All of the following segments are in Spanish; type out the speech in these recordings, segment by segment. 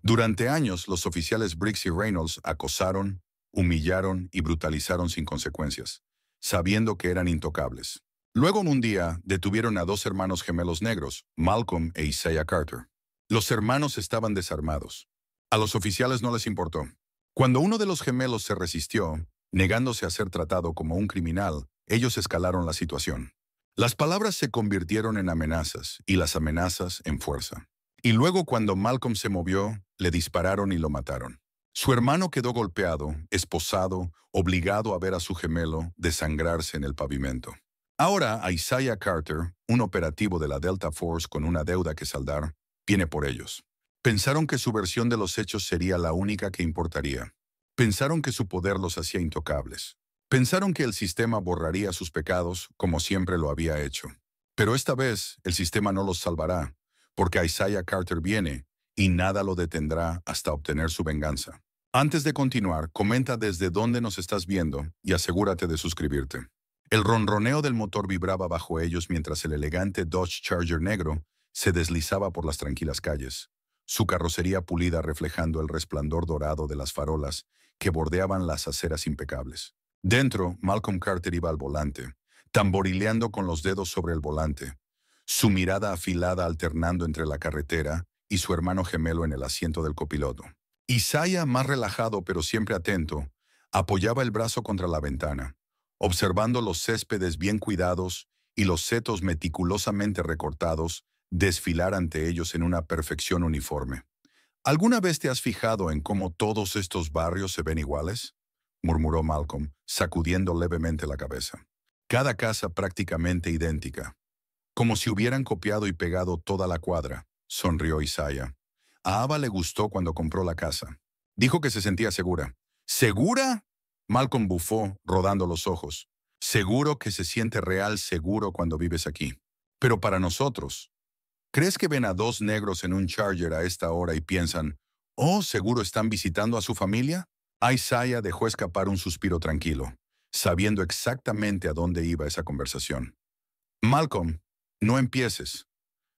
Durante años, los oficiales Briggs y Reynolds acosaron, humillaron y brutalizaron sin consecuencias, sabiendo que eran intocables. Luego, en un día, detuvieron a dos hermanos gemelos negros, Malcolm e Isaiah Carter. Los hermanos estaban desarmados. A los oficiales no les importó. Cuando uno de los gemelos se resistió, negándose a ser tratado como un criminal, ellos escalaron la situación. Las palabras se convirtieron en amenazas y las amenazas en fuerza. Y luego cuando Malcolm se movió, le dispararon y lo mataron. Su hermano quedó golpeado, esposado, obligado a ver a su gemelo desangrarse en el pavimento. Ahora a Isaiah Carter, un operativo de la Delta Force con una deuda que saldar, viene por ellos. Pensaron que su versión de los hechos sería la única que importaría. Pensaron que su poder los hacía intocables. Pensaron que el sistema borraría sus pecados como siempre lo había hecho. Pero esta vez el sistema no los salvará, porque Isaiah Carter viene y nada lo detendrá hasta obtener su venganza. Antes de continuar, comenta desde dónde nos estás viendo y asegúrate de suscribirte. El ronroneo del motor vibraba bajo ellos mientras el elegante Dodge Charger negro se deslizaba por las tranquilas calles, su carrocería pulida reflejando el resplandor dorado de las farolas que bordeaban las aceras impecables. Dentro, Malcolm Carter iba al volante, tamborileando con los dedos sobre el volante, su mirada afilada alternando entre la carretera y su hermano gemelo en el asiento del copiloto. Isaiah, más relajado pero siempre atento, apoyaba el brazo contra la ventana, observando los céspedes bien cuidados y los setos meticulosamente recortados desfilar ante ellos en una perfección uniforme. ¿Alguna vez te has fijado en cómo todos estos barrios se ven iguales?, murmuró Malcolm, sacudiendo levemente la cabeza. Cada casa prácticamente idéntica, como si hubieran copiado y pegado toda la cuadra, sonrió Isaiah. A Ava le gustó cuando compró la casa. Dijo que se sentía segura. ¿Segura? Malcolm bufó, rodando los ojos. Seguro que se siente real seguro cuando vives aquí. Pero para nosotros, ¿crees que ven a dos negros en un Charger a esta hora y piensan, oh, seguro están visitando a su familia? Isaiah dejó escapar un suspiro tranquilo, sabiendo exactamente a dónde iba esa conversación. Malcolm, no empieces.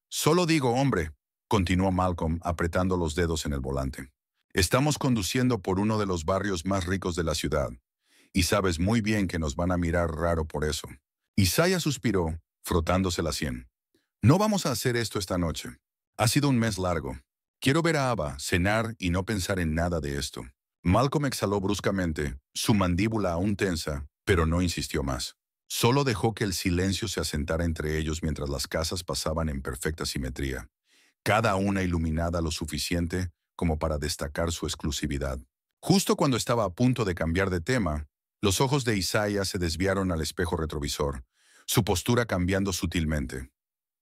Solo digo, hombre, continuó Malcolm apretando los dedos en el volante. Estamos conduciendo por uno de los barrios más ricos de la ciudad, y sabes muy bien que nos van a mirar raro por eso. Isaiah suspiró, frotándose la sien. No vamos a hacer esto esta noche. Ha sido un mes largo. Quiero ver a Ava, cenar y no pensar en nada de esto. Malcolm exhaló bruscamente, su mandíbula aún tensa, pero no insistió más. Solo dejó que el silencio se asentara entre ellos mientras las casas pasaban en perfecta simetría, cada una iluminada lo suficiente como para destacar su exclusividad. Justo cuando estaba a punto de cambiar de tema, los ojos de Isaiah se desviaron al espejo retrovisor, su postura cambiando sutilmente.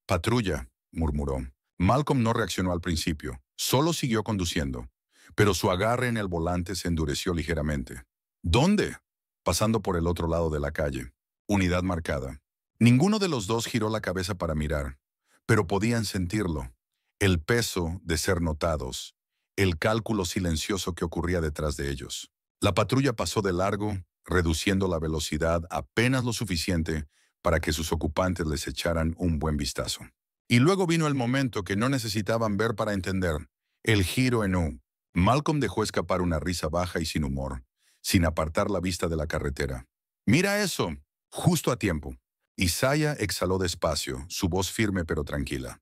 «Patrulla», murmuró. Malcolm no reaccionó al principio, solo siguió conduciendo, pero su agarre en el volante se endureció ligeramente. «¿Dónde?» Pasando por el otro lado de la calle. Unidad marcada. Ninguno de los dos giró la cabeza para mirar, pero podían sentirlo. El peso de ser notados, el cálculo silencioso que ocurría detrás de ellos. La patrulla pasó de largo, reduciendo la velocidad apenas lo suficiente para que sus ocupantes les echaran un buen vistazo. Y luego vino el momento que no necesitaban ver para entender, el giro en U. Malcolm dejó escapar una risa baja y sin humor, sin apartar la vista de la carretera. «¡Mira eso!» Justo a tiempo. Isaiah exhaló despacio, su voz firme pero tranquila.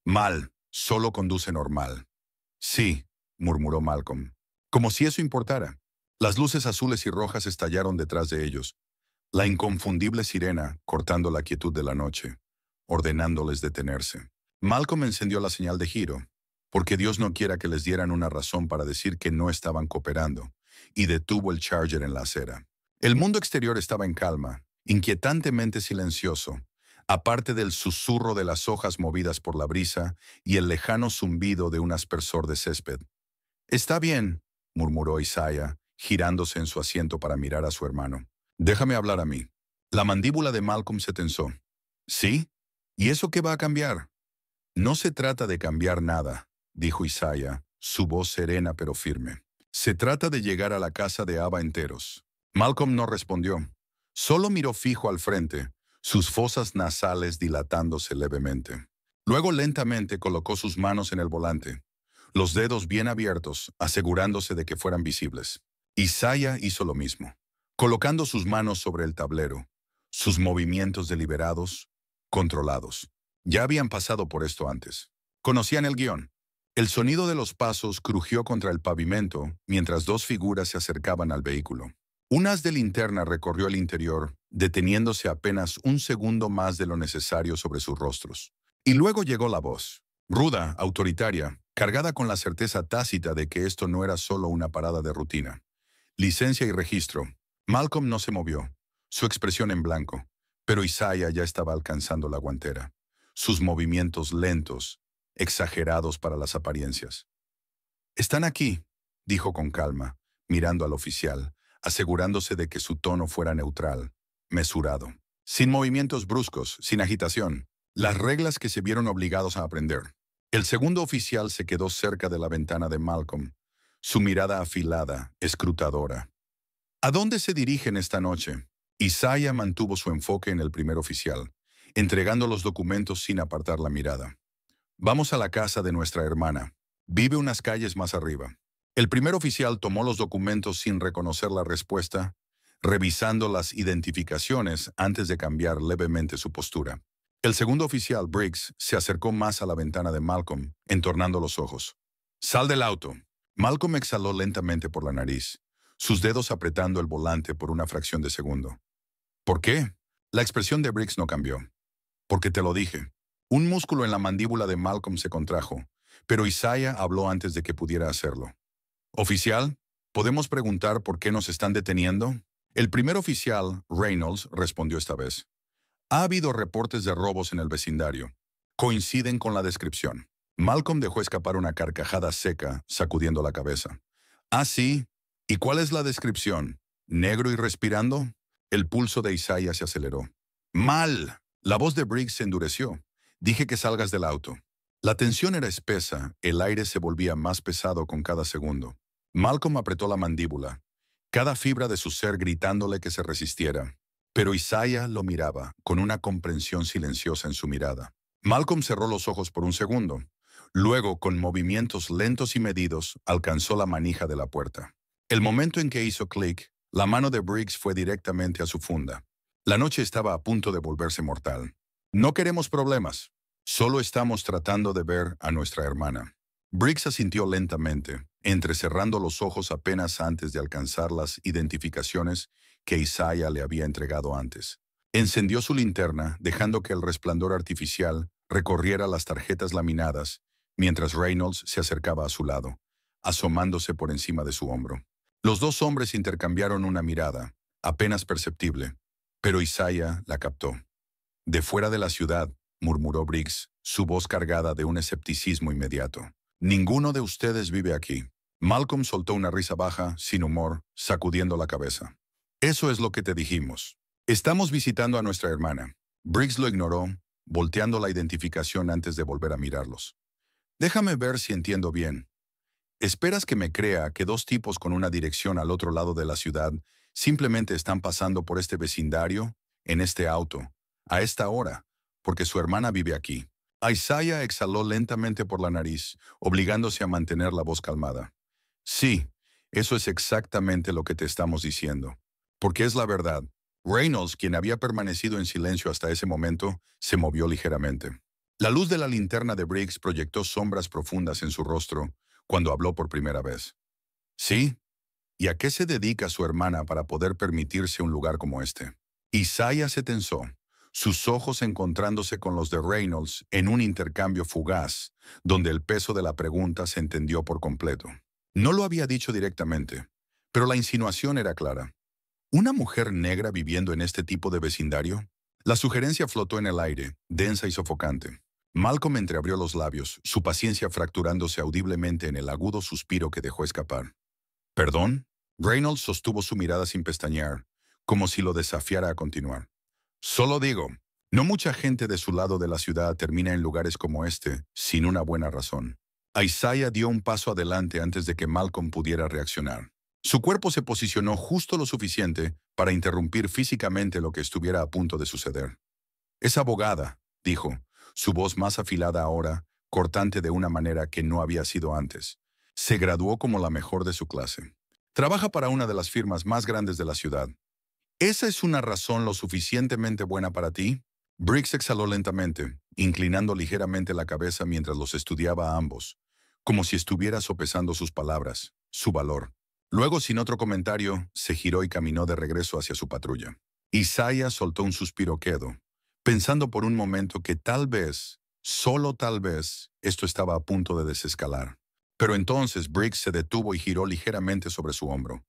«Mal, solo conduce normal». «Sí», murmuró Malcolm, como si eso importara. Las luces azules y rojas estallaron detrás de ellos, la inconfundible sirena cortando la quietud de la noche, ordenándoles detenerse. Malcolm encendió la señal de giro, porque Dios no quiera que les dieran una razón para decir que no estaban cooperando, y detuvo el Charger en la acera. El mundo exterior estaba en calma, inquietantemente silencioso, aparte del susurro de las hojas movidas por la brisa y el lejano zumbido de un aspersor de césped. «Está bien», murmuró Isaiah, girándose en su asiento para mirar a su hermano. «Déjame hablar a mí». La mandíbula de Malcolm se tensó. «¿Sí? ¿Y eso qué va a cambiar?» «No se trata de cambiar nada», dijo Isaiah, su voz serena pero firme. «Se trata de llegar a la casa de Ava enteros». Malcolm no respondió. Solo miró fijo al frente, sus fosas nasales dilatándose levemente. Luego lentamente colocó sus manos en el volante. los dedos bien abiertos, asegurándose de que fueran visibles. Isaiah hizo lo mismo, colocando sus manos sobre el tablero, sus movimientos deliberados, controlados. Ya habían pasado por esto antes. Conocían el guión. El sonido de los pasos crujió contra el pavimento mientras dos figuras se acercaban al vehículo. Un haz de linterna recorrió el interior, deteniéndose apenas un segundo más de lo necesario sobre sus rostros. Y luego llegó la voz, ruda, autoritaria, cargada con la certeza tácita de que esto no era solo una parada de rutina. Licencia y registro. Malcolm no se movió, su expresión en blanco, pero Isaiah ya estaba alcanzando la guantera. Sus movimientos lentos, exagerados para las apariencias. «Están aquí», dijo con calma, mirando al oficial, asegurándose de que su tono fuera neutral, mesurado. Sin movimientos bruscos, sin agitación. Las reglas que se vieron obligados a aprender. El segundo oficial se quedó cerca de la ventana de Malcolm, su mirada afilada, escrutadora. «¿A dónde se dirigen esta noche?» Isaiah mantuvo su enfoque en el primer oficial, entregando los documentos sin apartar la mirada. «Vamos a la casa de nuestra hermana. Vive unas calles más arriba». El primer oficial tomó los documentos sin reconocer la respuesta, revisando las identificaciones antes de cambiar levemente su postura. El segundo oficial, Briggs, se acercó más a la ventana de Malcolm, entornando los ojos. «Sal del auto». Malcolm exhaló lentamente por la nariz, sus dedos apretando el volante por una fracción de segundo. «¿Por qué?» La expresión de Briggs no cambió. «Porque te lo dije». Un músculo en la mandíbula de Malcolm se contrajo, pero Isaiah habló antes de que pudiera hacerlo. «Oficial, ¿podemos preguntar por qué nos están deteniendo?» El primer oficial, Reynolds, respondió esta vez. «Ha habido reportes de robos en el vecindario. Coinciden con la descripción». Malcolm dejó escapar una carcajada seca, sacudiendo la cabeza. «¿Ah, sí? ¿Y cuál es la descripción? ¿Negro y respirando?» El pulso de Isaiah se aceleró. «¡Mal!» La voz de Briggs se endureció. «Dije que salgas del auto». La tensión era espesa, el aire se volvía más pesado con cada segundo. Malcolm apretó la mandíbula, cada fibra de su ser gritándole que se resistiera. Pero Isaiah lo miraba, con una comprensión silenciosa en su mirada. Malcolm cerró los ojos por un segundo. Luego, con movimientos lentos y medidos, alcanzó la manija de la puerta. El momento en que hizo clic, la mano de Briggs fue directamente a su funda. La noche estaba a punto de volverse mortal. «No queremos problemas. Solo estamos tratando de ver a nuestra hermana». Briggs asintió lentamente, entrecerrando los ojos apenas antes de alcanzar las identificaciones que Isaiah le había entregado antes. Encendió su linterna, dejando que el resplandor artificial recorriera las tarjetas laminadas, mientras Reynolds se acercaba a su lado, asomándose por encima de su hombro. Los dos hombres intercambiaron una mirada, apenas perceptible, pero Isaiah la captó. «De fuera de la ciudad», murmuró Briggs, su voz cargada de un escepticismo inmediato. «Ninguno de ustedes vive aquí». Malcolm soltó una risa baja, sin humor, sacudiendo la cabeza. «Eso es lo que te dijimos. Estamos visitando a nuestra hermana». Briggs lo ignoró, volteando la identificación antes de volver a mirarlos. «Déjame ver si entiendo bien. ¿Esperas que me crea que dos tipos con una dirección al otro lado de la ciudad simplemente están pasando por este vecindario, en este auto, a esta hora, porque su hermana vive aquí?» Isaiah exhaló lentamente por la nariz, obligándose a mantener la voz calmada. «Sí, eso es exactamente lo que te estamos diciendo. Porque es la verdad». Reynolds, quien había permanecido en silencio hasta ese momento, se movió ligeramente. La luz de la linterna de Briggs proyectó sombras profundas en su rostro cuando habló por primera vez. «¿Sí? ¿Y a qué se dedica su hermana para poder permitirse un lugar como este?» Isaiah se tensó, sus ojos encontrándose con los de Reynolds en un intercambio fugaz, donde el peso de la pregunta se entendió por completo. No lo había dicho directamente, pero la insinuación era clara. ¿Una mujer negra viviendo en este tipo de vecindario? La sugerencia flotó en el aire, densa y sofocante. Malcolm entreabrió los labios, su paciencia fracturándose audiblemente en el agudo suspiro que dejó escapar. «¿Perdón?» Reynolds sostuvo su mirada sin pestañear, como si lo desafiara a continuar. «Solo digo, no mucha gente de su lado de la ciudad termina en lugares como este sin una buena razón». Isaiah dio un paso adelante antes de que Malcolm pudiera reaccionar. Su cuerpo se posicionó justo lo suficiente para interrumpir físicamente lo que estuviera a punto de suceder. «Es abogada», dijo, su voz más afilada ahora, cortante de una manera que no había sido antes. Se graduó como la mejor de su clase. Trabaja para una de las firmas más grandes de la ciudad. ¿Esa es una razón lo suficientemente buena para ti? Briggs exhaló lentamente, inclinando ligeramente la cabeza mientras los estudiaba a ambos, como si estuviera sopesando sus palabras, su valor. Luego, sin otro comentario, se giró y caminó de regreso hacia su patrulla. Isaiah soltó un suspiro quedo, pensando por un momento que tal vez, solo tal vez, esto estaba a punto de desescalar. Pero entonces Briggs se detuvo y giró ligeramente sobre su hombro.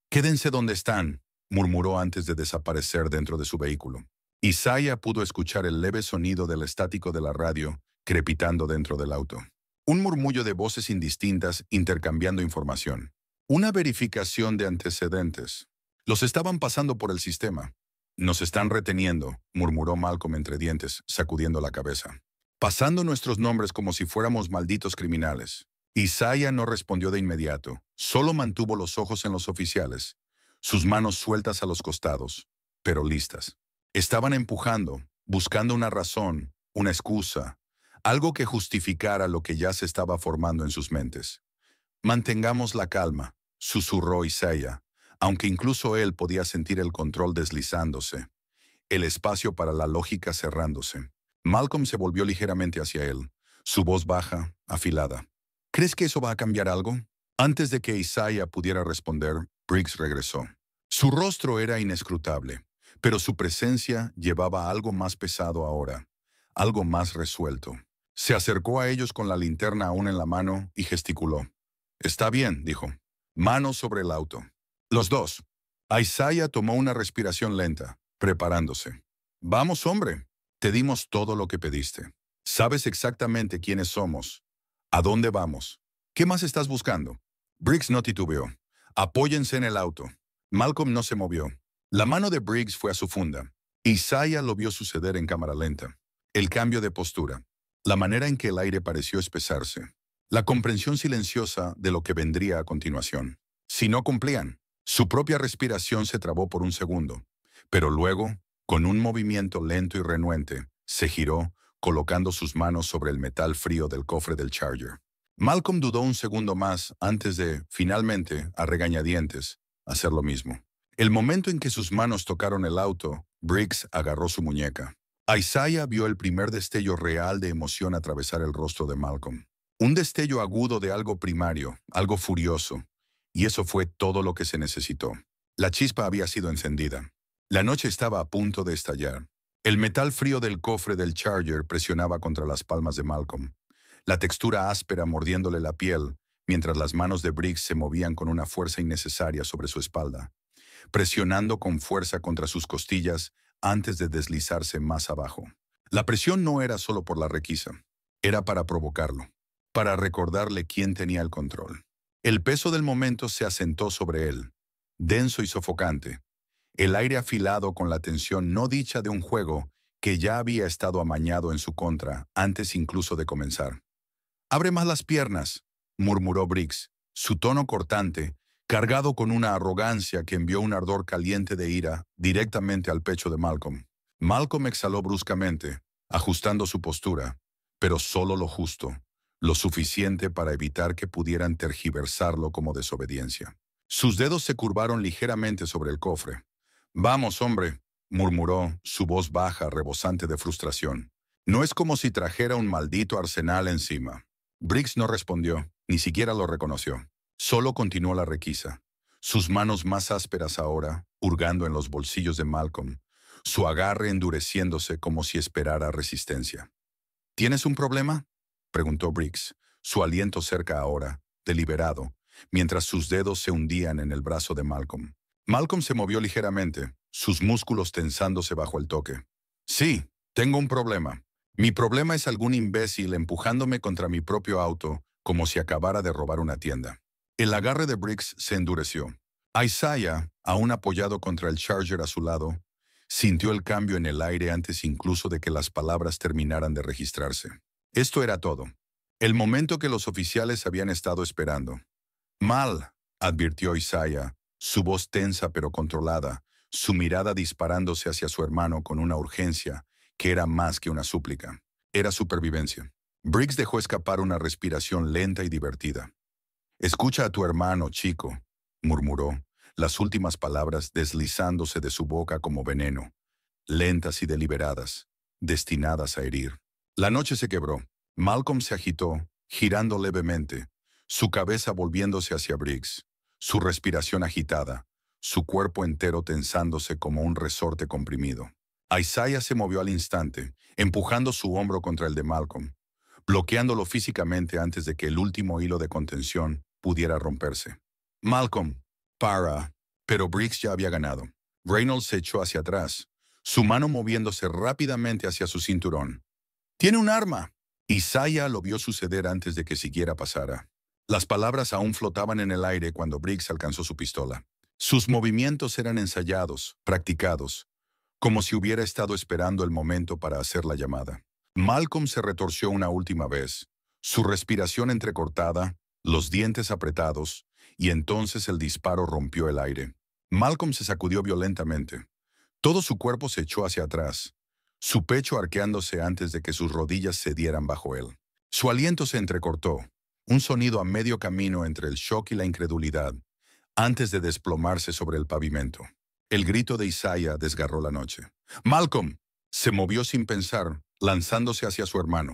«Quédense donde están», murmuró antes de desaparecer dentro de su vehículo. Isaiah pudo escuchar el leve sonido del estático de la radio crepitando dentro del auto. Un murmullo de voces indistintas intercambiando información. Una verificación de antecedentes. Los estaban pasando por el sistema. «Nos están reteniendo», murmuró Malcolm entre dientes, sacudiendo la cabeza. «Pasando nuestros nombres como si fuéramos malditos criminales». Isaiah no respondió de inmediato, solo mantuvo los ojos en los oficiales, sus manos sueltas a los costados, pero listas. Estaban empujando, buscando una razón, una excusa, algo que justificara lo que ya se estaba formando en sus mentes. «Mantengamos la calma», susurró Isaiah, aunque incluso él podía sentir el control deslizándose, el espacio para la lógica cerrándose. Malcolm se volvió ligeramente hacia él, su voz baja, afilada. «¿Crees que eso va a cambiar algo?» Antes de que Isaiah pudiera responder, Briggs regresó. Su rostro era inescrutable, pero su presencia llevaba algo más pesado ahora, algo más resuelto. Se acercó a ellos con la linterna aún en la mano y gesticuló. «Está bien», dijo. Manos sobre el auto. Los dos. Isaiah tomó una respiración lenta, preparándose. «Vamos, hombre. Te dimos todo lo que pediste. Sabes exactamente quiénes somos. ¿A dónde vamos? ¿Qué más estás buscando?» Briggs no titubeó. «Apóyense en el auto». Malcolm no se movió. La mano de Briggs fue a su funda. Isaiah lo vio suceder en cámara lenta. El cambio de postura. La manera en que el aire pareció espesarse. La comprensión silenciosa de lo que vendría a continuación. Si no cumplían, su propia respiración se trabó por un segundo. Pero luego, con un movimiento lento y renuente, se giró, colocando sus manos sobre el metal frío del cofre del Charger. Malcolm dudó un segundo más antes de, finalmente, a regañadientes, hacer lo mismo. El momento en que sus manos tocaron el auto, Briggs agarró su muñeca. Isaiah vio el primer destello real de emoción atravesar el rostro de Malcolm. Un destello agudo de algo primario, algo furioso. Y eso fue todo lo que se necesitó. La chispa había sido encendida. La noche estaba a punto de estallar. El metal frío del cofre del Charger presionaba contra las palmas de Malcolm. La textura áspera mordiéndole la piel, mientras las manos de Briggs se movían con una fuerza innecesaria sobre su espalda, presionando con fuerza contra sus costillas antes de deslizarse más abajo. La presión no era solo por la requisa, era para provocarlo, para recordarle quién tenía el control. El peso del momento se asentó sobre él, denso y sofocante, el aire afilado con la tensión no dicha de un juego que ya había estado amañado en su contra antes incluso de comenzar. «Abre más las piernas», murmuró Briggs, su tono cortante, cargado con una arrogancia que envió un ardor caliente de ira directamente al pecho de Malcolm. Malcolm exhaló bruscamente, ajustando su postura, pero solo lo justo, lo suficiente para evitar que pudieran tergiversarlo como desobediencia. Sus dedos se curvaron ligeramente sobre el cofre. «Vamos, hombre», murmuró, su voz baja, rebosante de frustración. «No es como si trajera un maldito arsenal encima». Briggs no respondió, ni siquiera lo reconoció. Solo continuó la requisa, sus manos más ásperas ahora, hurgando en los bolsillos de Malcolm, su agarre endureciéndose como si esperara resistencia. «¿Tienes un problema?», preguntó Briggs, su aliento cerca ahora, deliberado, mientras sus dedos se hundían en el brazo de Malcolm. Malcolm se movió ligeramente, sus músculos tensándose bajo el toque. «Sí, tengo un problema. Mi problema es algún imbécil empujándome contra mi propio auto como si acabara de robar una tienda». El agarre de Briggs se endureció. Isaiah, aún apoyado contra el Charger a su lado, sintió el cambio en el aire antes incluso de que las palabras terminaran de registrarse. Esto era todo. El momento que los oficiales habían estado esperando. «Mal», advirtió Isaiah, su voz tensa pero controlada, su mirada disparándose hacia su hermano con una urgencia que era más que una súplica. Era supervivencia. Briggs dejó escapar una respiración lenta y divertida. «Escucha a tu hermano, chico», murmuró, las últimas palabras deslizándose de su boca como veneno, lentas y deliberadas, destinadas a herir. La noche se quebró. Malcolm se agitó, girando levemente, su cabeza volviéndose hacia Briggs, su respiración agitada, su cuerpo entero tensándose como un resorte comprimido. Isaiah se movió al instante, empujando su hombro contra el de Malcolm, bloqueándolo físicamente antes de que el último hilo de contención pudiera romperse. «Malcolm, para». Pero Briggs ya había ganado. Reynolds se echó hacia atrás, su mano moviéndose rápidamente hacia su cinturón. «¡Tiene un arma!». Isaiah lo vio suceder antes de que siquiera pasara. Las palabras aún flotaban en el aire cuando Briggs alcanzó su pistola. Sus movimientos eran ensayados, practicados, como si hubiera estado esperando el momento para hacer la llamada. Malcolm se retorció una última vez, su respiración entrecortada, los dientes apretados, y entonces el disparo rompió el aire. Malcolm se sacudió violentamente. Todo su cuerpo se echó hacia atrás, su pecho arqueándose antes de que sus rodillas cedieran bajo él. Su aliento se entrecortó, un sonido a medio camino entre el shock y la incredulidad, antes de desplomarse sobre el pavimento. El grito de Isaiah desgarró la noche. «¡Malcolm!». Se movió sin pensar, lanzándose hacia su hermano.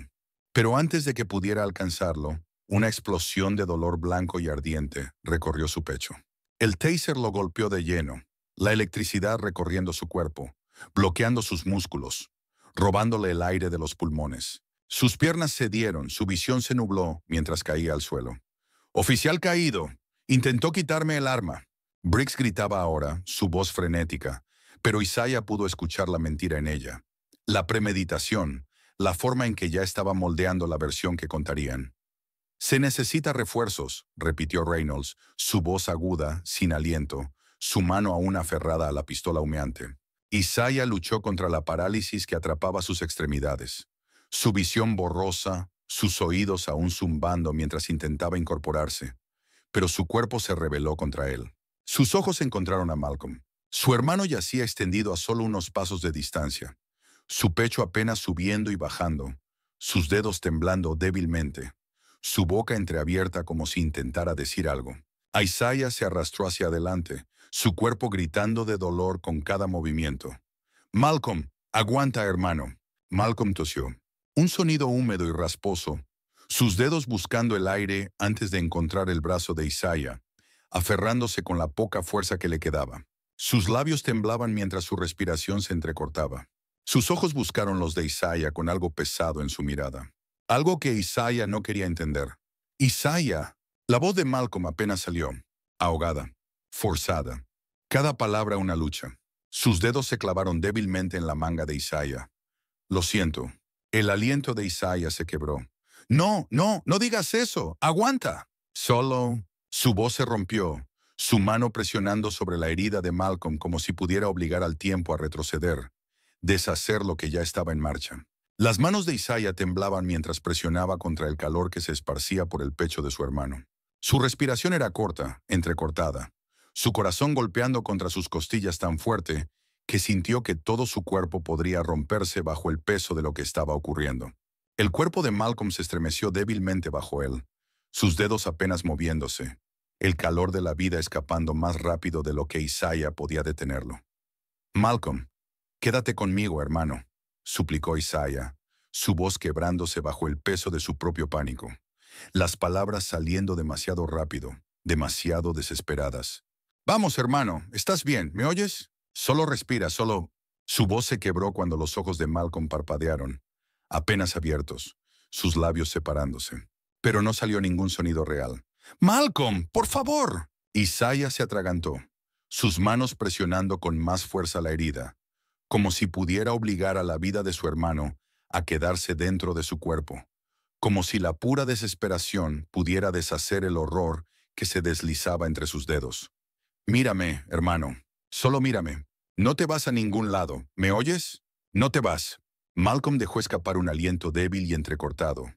Pero antes de que pudiera alcanzarlo, una explosión de dolor blanco y ardiente recorrió su pecho. El taser lo golpeó de lleno, la electricidad recorriendo su cuerpo, bloqueando sus músculos, robándole el aire de los pulmones. Sus piernas cedieron, su visión se nubló mientras caía al suelo. «¡Oficial caído! Intentó quitarme el arma». Briggs gritaba ahora, su voz frenética, pero Isaiah pudo escuchar la mentira en ella. La premeditación, la forma en que ya estaba moldeando la versión que contarían. «Se necesita refuerzos», repitió Reynolds, su voz aguda, sin aliento, su mano aún aferrada a la pistola humeante. Isaiah luchó contra la parálisis que atrapaba sus extremidades. Su visión borrosa, sus oídos aún zumbando mientras intentaba incorporarse. Pero su cuerpo se rebeló contra él. Sus ojos encontraron a Malcolm. Su hermano yacía extendido a solo unos pasos de distancia, su pecho apenas subiendo y bajando, sus dedos temblando débilmente, su boca entreabierta como si intentara decir algo. Isaiah se arrastró hacia adelante, su cuerpo gritando de dolor con cada movimiento. «Malcolm, aguanta, hermano». Malcolm tosió. Un sonido húmedo y rasposo, sus dedos buscando el aire antes de encontrar el brazo de Isaiah, aferrándose con la poca fuerza que le quedaba. Sus labios temblaban mientras su respiración se entrecortaba. Sus ojos buscaron los de Isaiah con algo pesado en su mirada. Algo que Isaiah no quería entender. «Isaiah». La voz de Malcolm apenas salió, ahogada, forzada. Cada palabra una lucha. Sus dedos se clavaron débilmente en la manga de Isaiah. «Lo siento». El aliento de Isaiah se quebró. «No, no, no digas eso. Aguanta». Solo... Su voz se rompió, su mano presionando sobre la herida de Malcolm como si pudiera obligar al tiempo a retroceder, deshacer lo que ya estaba en marcha. Las manos de Isaiah temblaban mientras presionaba contra el calor que se esparcía por el pecho de su hermano. Su respiración era corta, entrecortada, su corazón golpeando contra sus costillas tan fuerte que sintió que todo su cuerpo podría romperse bajo el peso de lo que estaba ocurriendo. El cuerpo de Malcolm se estremeció débilmente bajo él, sus dedos apenas moviéndose, el calor de la vida escapando más rápido de lo que Isaiah podía detenerlo. «Malcolm, quédate conmigo, hermano», suplicó Isaiah, su voz quebrándose bajo el peso de su propio pánico, las palabras saliendo demasiado rápido, demasiado desesperadas. «Vamos, hermano, estás bien, ¿me oyes? Solo respira, solo...». Su voz se quebró cuando los ojos de Malcolm parpadearon, apenas abiertos, sus labios separándose. Pero no salió ningún sonido real. «Malcolm, por favor». Isaiah se atragantó, sus manos presionando con más fuerza la herida, como si pudiera obligar a la vida de su hermano a quedarse dentro de su cuerpo, como si la pura desesperación pudiera deshacer el horror que se deslizaba entre sus dedos. «Mírame, hermano, solo mírame. No te vas a ningún lado, ¿me oyes? No te vas». Malcolm dejó escapar un aliento débil y entrecortado,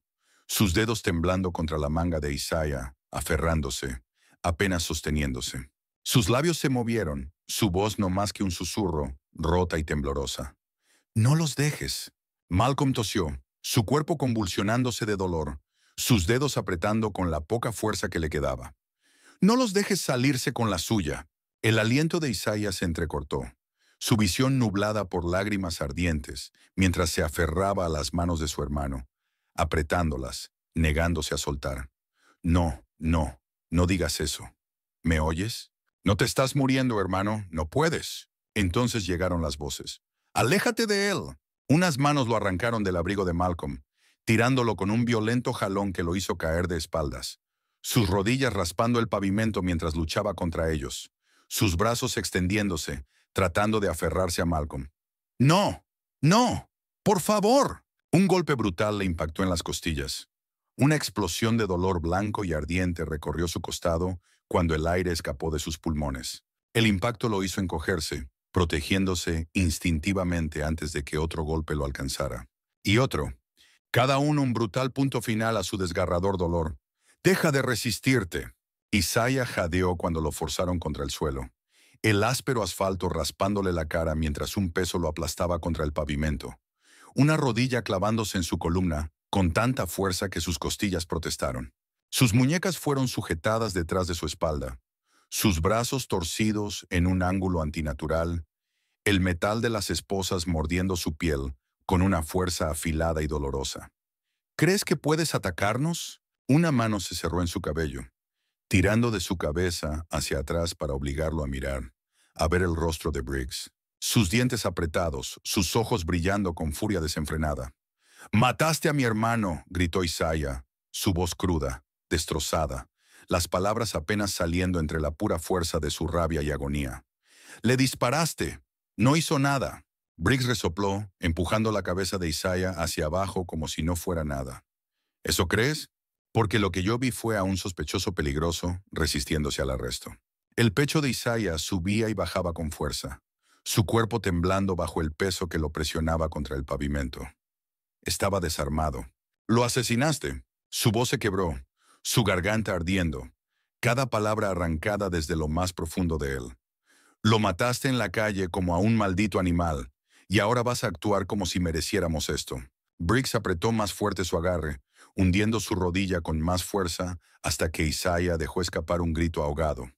sus dedos temblando contra la manga de Isaiah, aferrándose, apenas sosteniéndose. Sus labios se movieron, su voz no más que un susurro, rota y temblorosa. «No los dejes». Malcolm tosió, su cuerpo convulsionándose de dolor, sus dedos apretando con la poca fuerza que le quedaba. No los dejes salirse con la suya. El aliento de Isaiah se entrecortó, su visión nublada por lágrimas ardientes, mientras se aferraba a las manos de su hermano, apretándolas, negándose a soltar. No, no, no digas eso. ¿Me oyes? No te estás muriendo, hermano, no puedes. Entonces llegaron las voces. ¡Aléjate de él! Unas manos lo arrancaron del abrigo de Malcolm, tirándolo con un violento jalón que lo hizo caer de espaldas, sus rodillas raspando el pavimento mientras luchaba contra ellos, sus brazos extendiéndose, tratando de aferrarse a Malcolm. ¡No! ¡No! ¡Por favor! Un golpe brutal le impactó en las costillas. Una explosión de dolor blanco y ardiente recorrió su costado cuando el aire escapó de sus pulmones. El impacto lo hizo encogerse, protegiéndose instintivamente antes de que otro golpe lo alcanzara. Y otro. Cada uno un brutal punto final a su desgarrador dolor. «¡Deja de resistirte!» Isaiah jadeó cuando lo forzaron contra el suelo, el áspero asfalto raspándole la cara mientras un peso lo aplastaba contra el pavimento, una rodilla clavándose en su columna con tanta fuerza que sus costillas protestaron. Sus muñecas fueron sujetadas detrás de su espalda, sus brazos torcidos en un ángulo antinatural, el metal de las esposas mordiendo su piel con una fuerza afilada y dolorosa. «¿Crees que puedes atacarnos?» Una mano se cerró en su cabello, tirando de su cabeza hacia atrás para obligarlo a mirar, a ver el rostro de Briggs. Sus dientes apretados, sus ojos brillando con furia desenfrenada. «¡Mataste a mi hermano!», gritó Isaiah, su voz cruda, destrozada, las palabras apenas saliendo entre la pura fuerza de su rabia y agonía. «¡Le disparaste! No hizo nada». Briggs resopló, empujando la cabeza de Isaiah hacia abajo como si no fuera nada. «¿Eso crees?» Porque lo que yo vi fue a un sospechoso peligroso resistiéndose al arresto. El pecho de Isaiah subía y bajaba con fuerza, su cuerpo temblando bajo el peso que lo presionaba contra el pavimento. Estaba desarmado. «Lo asesinaste». Su voz se quebró, su garganta ardiendo, cada palabra arrancada desde lo más profundo de él. «Lo mataste en la calle como a un maldito animal, y ahora vas a actuar como si mereciéramos esto». Briggs apretó más fuerte su agarre, hundiendo su rodilla con más fuerza hasta que Isaiah dejó escapar un grito ahogado.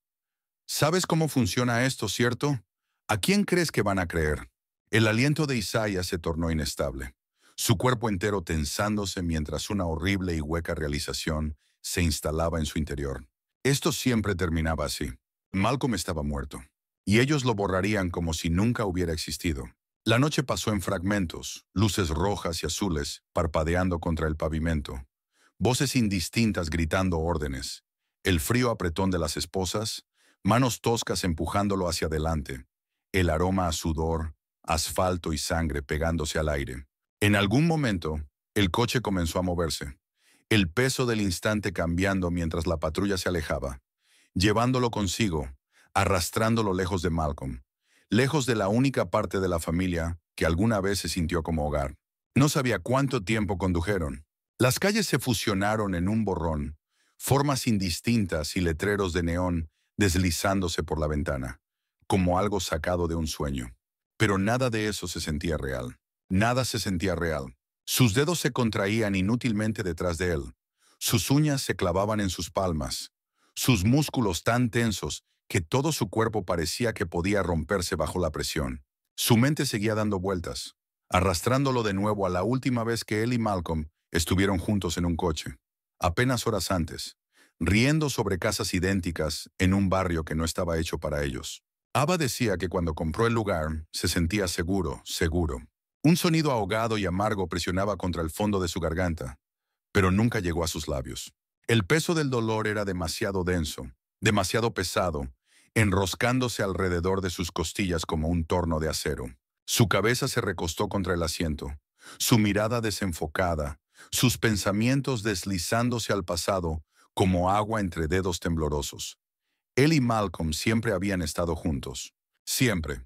«¿Sabes cómo funciona esto, cierto? ¿A quién crees que van a creer?» El aliento de Isaiah se tornó inestable, su cuerpo entero tensándose mientras una horrible y hueca realización se instalaba en su interior. Esto siempre terminaba así. Malcolm estaba muerto, y ellos lo borrarían como si nunca hubiera existido. La noche pasó en fragmentos, luces rojas y azules parpadeando contra el pavimento, voces indistintas gritando órdenes, el frío apretón de las esposas, manos toscas empujándolo hacia adelante, el aroma a sudor, asfalto y sangre pegándose al aire. En algún momento, el coche comenzó a moverse, el peso del instante cambiando mientras la patrulla se alejaba, llevándolo consigo, arrastrándolo lejos de Malcolm, lejos de la única parte de la familia que alguna vez se sintió como hogar. No sabía cuánto tiempo condujeron. Las calles se fusionaron en un borrón, formas indistintas y letreros de neón deslizándose por la ventana, como algo sacado de un sueño. Pero nada de eso se sentía real. Nada se sentía real. Sus dedos se contraían inútilmente detrás de él. Sus uñas se clavaban en sus palmas. Sus músculos tan tensos que todo su cuerpo parecía que podía romperse bajo la presión. Su mente seguía dando vueltas, arrastrándolo de nuevo a la última vez que él y Malcolm estuvieron juntos en un coche, apenas horas antes, riendo sobre casas idénticas en un barrio que no estaba hecho para ellos. Ava decía que cuando compró el lugar se sentía seguro, seguro. Un sonido ahogado y amargo presionaba contra el fondo de su garganta, pero nunca llegó a sus labios. El peso del dolor era demasiado denso, demasiado pesado, enroscándose alrededor de sus costillas como un torno de acero. Su cabeza se recostó contra el asiento, su mirada desenfocada, sus pensamientos deslizándose al pasado como agua entre dedos temblorosos. Él y Malcolm siempre habían estado juntos, siempre.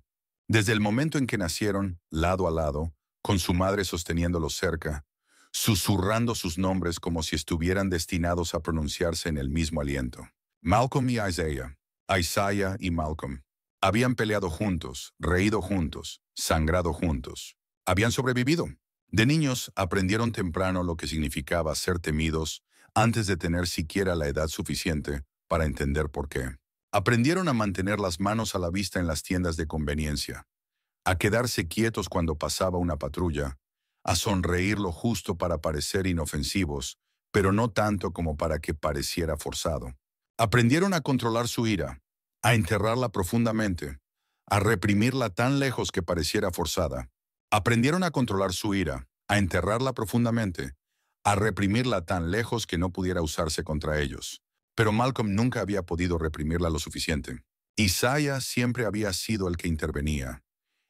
Desde el momento en que nacieron, lado a lado, con su madre sosteniéndolos cerca, susurrando sus nombres como si estuvieran destinados a pronunciarse en el mismo aliento. Malcolm y Isaiah. Isaiah y Malcolm. Habían peleado juntos, reído juntos, sangrado juntos. Habían sobrevivido. De niños aprendieron temprano lo que significaba ser temidos antes de tener siquiera la edad suficiente para entender por qué. Aprendieron a mantener las manos a la vista en las tiendas de conveniencia, a quedarse quietos cuando pasaba una patrulla, a sonreír lo justo para parecer inofensivos, pero no tanto como para que pareciera forzado. Aprendieron a controlar su ira, a enterrarla profundamente, a reprimirla tan lejos que pareciera forzada. Aprendieron a controlar su ira, a enterrarla profundamente, a reprimirla tan lejos que no pudiera usarse contra ellos. Pero Malcolm nunca había podido reprimirla lo suficiente. Isaiah siempre había sido el que intervenía,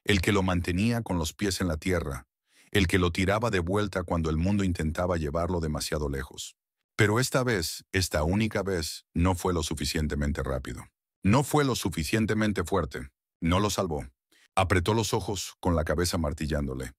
el que lo mantenía con los pies en la tierra, el que lo tiraba de vuelta cuando el mundo intentaba llevarlo demasiado lejos. Pero esta vez, esta única vez, no fue lo suficientemente rápido. No fue lo suficientemente fuerte. No lo salvó. Apretó los ojos con la cabeza martillándole,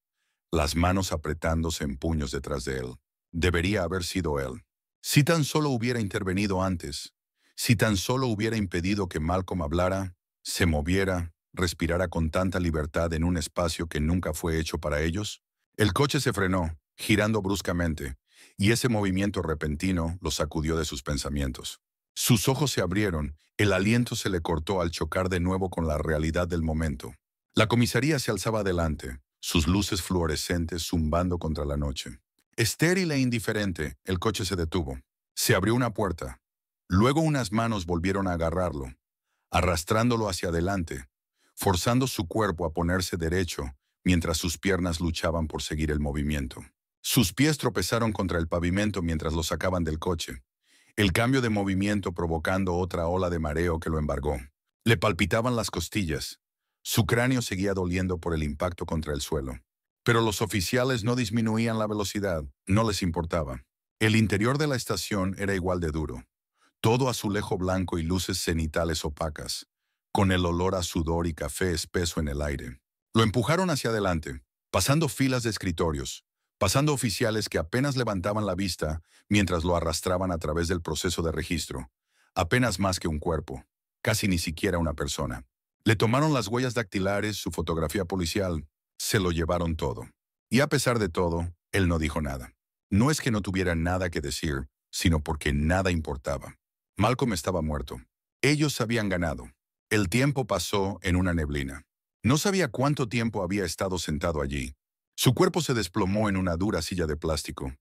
las manos apretándose en puños detrás de él. Debería haber sido él. Si tan solo hubiera intervenido antes, si tan solo hubiera impedido que Malcolm hablara, se moviera, respirara con tanta libertad en un espacio que nunca fue hecho para ellos. El coche se frenó, girando bruscamente, y ese movimiento repentino lo sacudió de sus pensamientos. Sus ojos se abrieron, el aliento se le cortó al chocar de nuevo con la realidad del momento. La comisaría se alzaba adelante, sus luces fluorescentes zumbando contra la noche. Estéril e indiferente, el coche se detuvo. Se abrió una puerta. Luego unas manos volvieron a agarrarlo, arrastrándolo hacia adelante, forzando su cuerpo a ponerse derecho mientras sus piernas luchaban por seguir el movimiento. Sus pies tropezaron contra el pavimento mientras lo sacaban del coche, el cambio de movimiento provocando otra ola de mareo que lo embargó. Le palpitaban las costillas. Su cráneo seguía doliendo por el impacto contra el suelo. Pero los oficiales no disminuían la velocidad, no les importaba. El interior de la estación era igual de duro. Todo azulejo blanco y luces cenitales opacas, con el olor a sudor y café espeso en el aire. Lo empujaron hacia adelante, pasando filas de escritorios, pasando oficiales que apenas levantaban la vista mientras lo arrastraban a través del proceso de registro. Apenas más que un cuerpo, casi ni siquiera una persona. Le tomaron las huellas dactilares, su fotografía policial, se lo llevaron todo. Y a pesar de todo, él no dijo nada. No es que no tuviera nada que decir, sino porque nada importaba. Malcolm estaba muerto. Ellos habían ganado. El tiempo pasó en una neblina. No sabía cuánto tiempo había estado sentado allí. Su cuerpo se desplomó en una dura silla de plástico,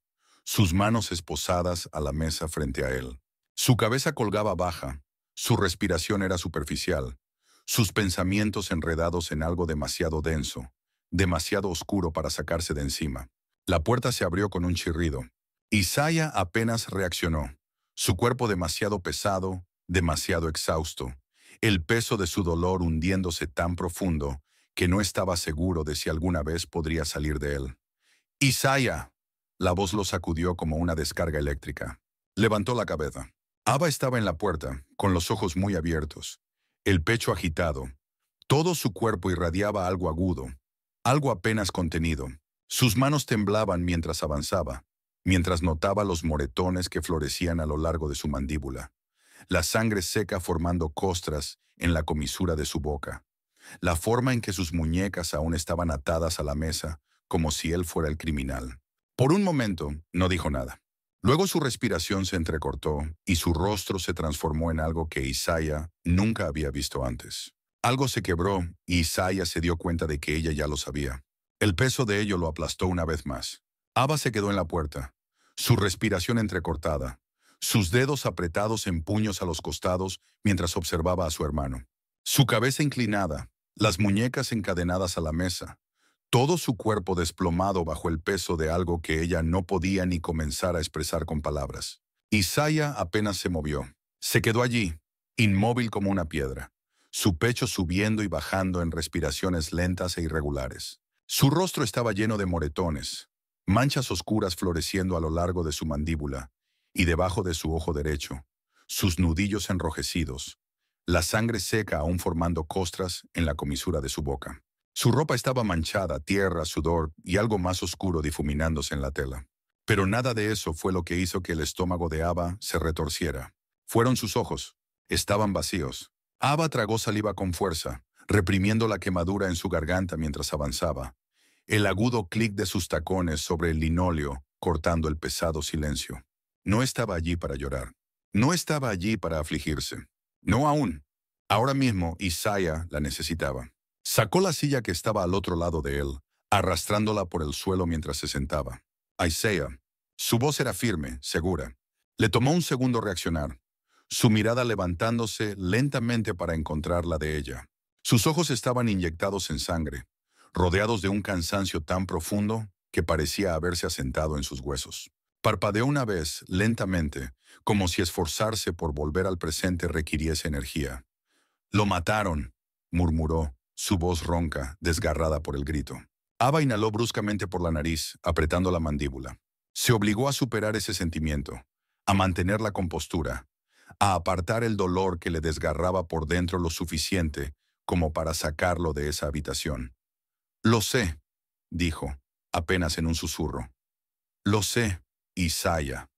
sus manos esposadas a la mesa frente a él. Su cabeza colgaba baja, su respiración era superficial, sus pensamientos enredados en algo demasiado denso, demasiado oscuro para sacarse de encima. La puerta se abrió con un chirrido. Isaiah apenas reaccionó, su cuerpo demasiado pesado, demasiado exhausto, el peso de su dolor hundiéndose tan profundo que no estaba seguro de si alguna vez podría salir de él. ¡Isaiah! La voz lo sacudió como una descarga eléctrica. Levantó la cabeza. Ava estaba en la puerta, con los ojos muy abiertos, el pecho agitado. Todo su cuerpo irradiaba algo agudo, algo apenas contenido. Sus manos temblaban mientras avanzaba, mientras notaba los moretones que florecían a lo largo de su mandíbula, la sangre seca formando costras en la comisura de su boca, la forma en que sus muñecas aún estaban atadas a la mesa, como si él fuera el criminal. Por un momento, no dijo nada. Luego su respiración se entrecortó y su rostro se transformó en algo que Isaiah nunca había visto antes. Algo se quebró y Isaiah se dio cuenta de que ella ya lo sabía. El peso de ello lo aplastó una vez más. Ava se quedó en la puerta, su respiración entrecortada, sus dedos apretados en puños a los costados mientras observaba a su hermano. Su cabeza inclinada, las muñecas encadenadas a la mesa, todo su cuerpo desplomado bajo el peso de algo que ella no podía ni comenzar a expresar con palabras. Isaiah apenas se movió. Se quedó allí, inmóvil como una piedra, su pecho subiendo y bajando en respiraciones lentas e irregulares. Su rostro estaba lleno de moretones, manchas oscuras floreciendo a lo largo de su mandíbula y debajo de su ojo derecho, sus nudillos enrojecidos, la sangre seca aún formando costras en la comisura de su boca. Su ropa estaba manchada, tierra, sudor y algo más oscuro difuminándose en la tela. Pero nada de eso fue lo que hizo que el estómago de Ava se retorciera. Fueron sus ojos. Estaban vacíos. Ava tragó saliva con fuerza, reprimiendo la quemadura en su garganta mientras avanzaba. el agudo clic de sus tacones sobre el linóleo cortando el pesado silencio. No estaba allí para llorar. No estaba allí para afligirse. No aún. Ahora mismo Isaiah la necesitaba. Sacó la silla que estaba al otro lado de él, arrastrándola por el suelo mientras se sentaba. Isaiah. Su voz era firme, segura. Le tomó un segundo reaccionar, su mirada levantándose lentamente para encontrar la de ella. Sus ojos estaban inyectados en sangre, rodeados de un cansancio tan profundo que parecía haberse asentado en sus huesos. Parpadeó una vez, lentamente, como si esforzarse por volver al presente requiriese energía. «Lo mataron», murmuró, su voz ronca, desgarrada por el grito. Ava inhaló bruscamente por la nariz, apretando la mandíbula. Se obligó a superar ese sentimiento, a mantener la compostura, a apartar el dolor que le desgarraba por dentro lo suficiente como para sacarlo de esa habitación. «Lo sé», dijo, apenas en un susurro. «Lo sé, Isaiah».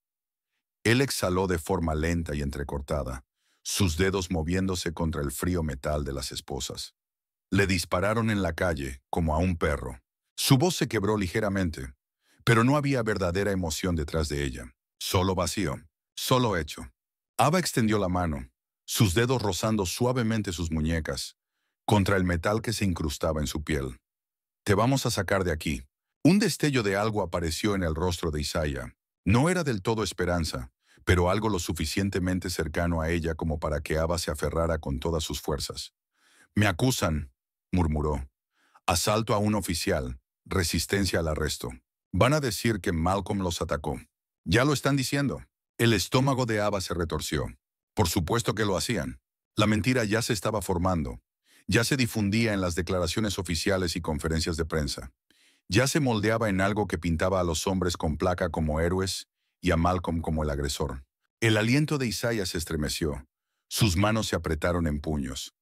Él exhaló de forma lenta y entrecortada, sus dedos moviéndose contra el frío metal de las esposas. Le dispararon en la calle, como a un perro. Su voz se quebró ligeramente, pero no había verdadera emoción detrás de ella. Solo vacío, solo hecho. Ava extendió la mano, sus dedos rozando suavemente sus muñecas, contra el metal que se incrustaba en su piel. «Te vamos a sacar de aquí». Un destello de algo apareció en el rostro de Isaiah. No era del todo esperanza, pero algo lo suficientemente cercano a ella como para que Ava se aferrara con todas sus fuerzas. «Me acusan», murmuró. «Asalto a un oficial, resistencia al arresto. Van a decir que Malcolm los atacó». «Ya lo están diciendo». El estómago de Ava se retorció. Por supuesto que lo hacían. La mentira ya se estaba formando. Ya se difundía en las declaraciones oficiales y conferencias de prensa. Ya se moldeaba en algo que pintaba a los hombres con placa como héroes y a Malcolm como el agresor. El aliento de Isaiah se estremeció. Sus manos se apretaron en puños.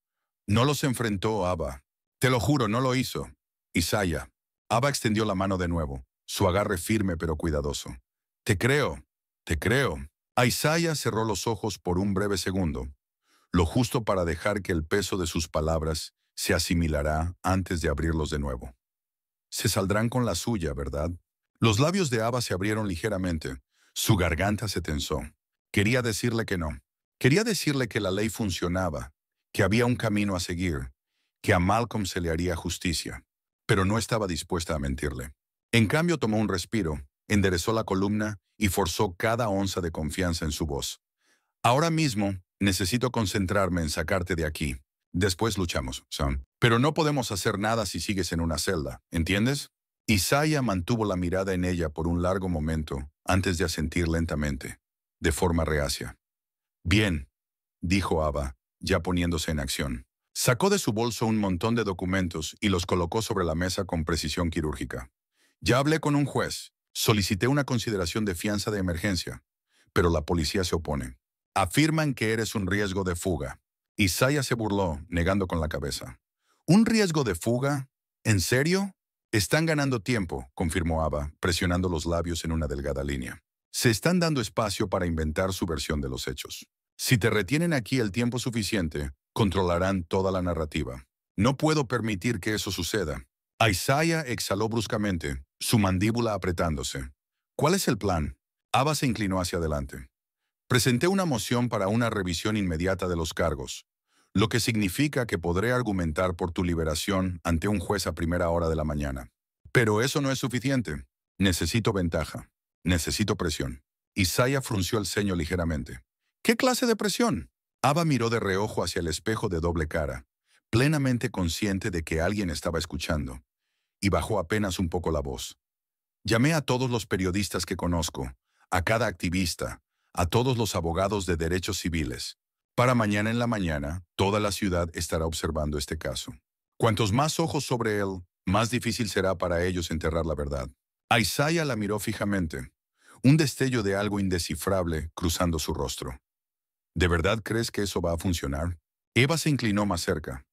No los enfrentó Ava. «Te lo juro, no lo hizo». «Isaiah». Ava extendió la mano de nuevo, su agarre firme pero cuidadoso. «Te creo, te creo». Isaiah cerró los ojos por un breve segundo, lo justo para dejar que el peso de sus palabras se asimilara antes de abrirlos de nuevo. «Se saldrán con la suya, ¿verdad?». Los labios de Ava se abrieron ligeramente. Su garganta se tensó. Quería decirle que no. Quería decirle que la ley funcionaba, que había un camino a seguir, que a Malcolm se le haría justicia. Pero no estaba dispuesta a mentirle. En cambio tomó un respiro, enderezó la columna y forzó cada onza de confianza en su voz. «Ahora mismo necesito concentrarme en sacarte de aquí. Después luchamos, Sam. Pero no podemos hacer nada si sigues en una celda, ¿entiendes?». Isaiah mantuvo la mirada en ella por un largo momento antes de asentir lentamente, de forma reacia. «Bien», dijo Ava, ya poniéndose en acción. Sacó de su bolso un montón de documentos y los colocó sobre la mesa con precisión quirúrgica. «Ya hablé con un juez. Solicité una consideración de fianza de emergencia, pero la policía se opone. Afirman que eres un riesgo de fuga». Isaiah se burló, negando con la cabeza. «¿Un riesgo de fuga? ¿En serio?». «Están ganando tiempo», confirmó Ava, presionando los labios en una delgada línea. «Se están dando espacio para inventar su versión de los hechos. Si te retienen aquí el tiempo suficiente, controlarán toda la narrativa. No puedo permitir que eso suceda». Isaiah exhaló bruscamente, su mandíbula apretándose. «¿Cuál es el plan?». Ava se inclinó hacia adelante. «Presenté una moción para una revisión inmediata de los cargos, lo que significa que podré argumentar por tu liberación ante un juez a primera hora de la mañana. Pero eso no es suficiente. Necesito ventaja. Necesito presión». Isaiah frunció el ceño ligeramente. «¿Qué clase de presión?». Ava miró de reojo hacia el espejo de doble cara, plenamente consciente de que alguien estaba escuchando, y bajó apenas un poco la voz. «Llamé a todos los periodistas que conozco, a cada activista, a todos los abogados de derechos civiles. Para mañana en la mañana, toda la ciudad estará observando este caso. Cuantos más ojos sobre él, más difícil será para ellos enterrar la verdad». Isaiah la miró fijamente, un destello de algo indescifrable cruzando su rostro. «¿De verdad crees que eso va a funcionar?». Eva se inclinó más cerca.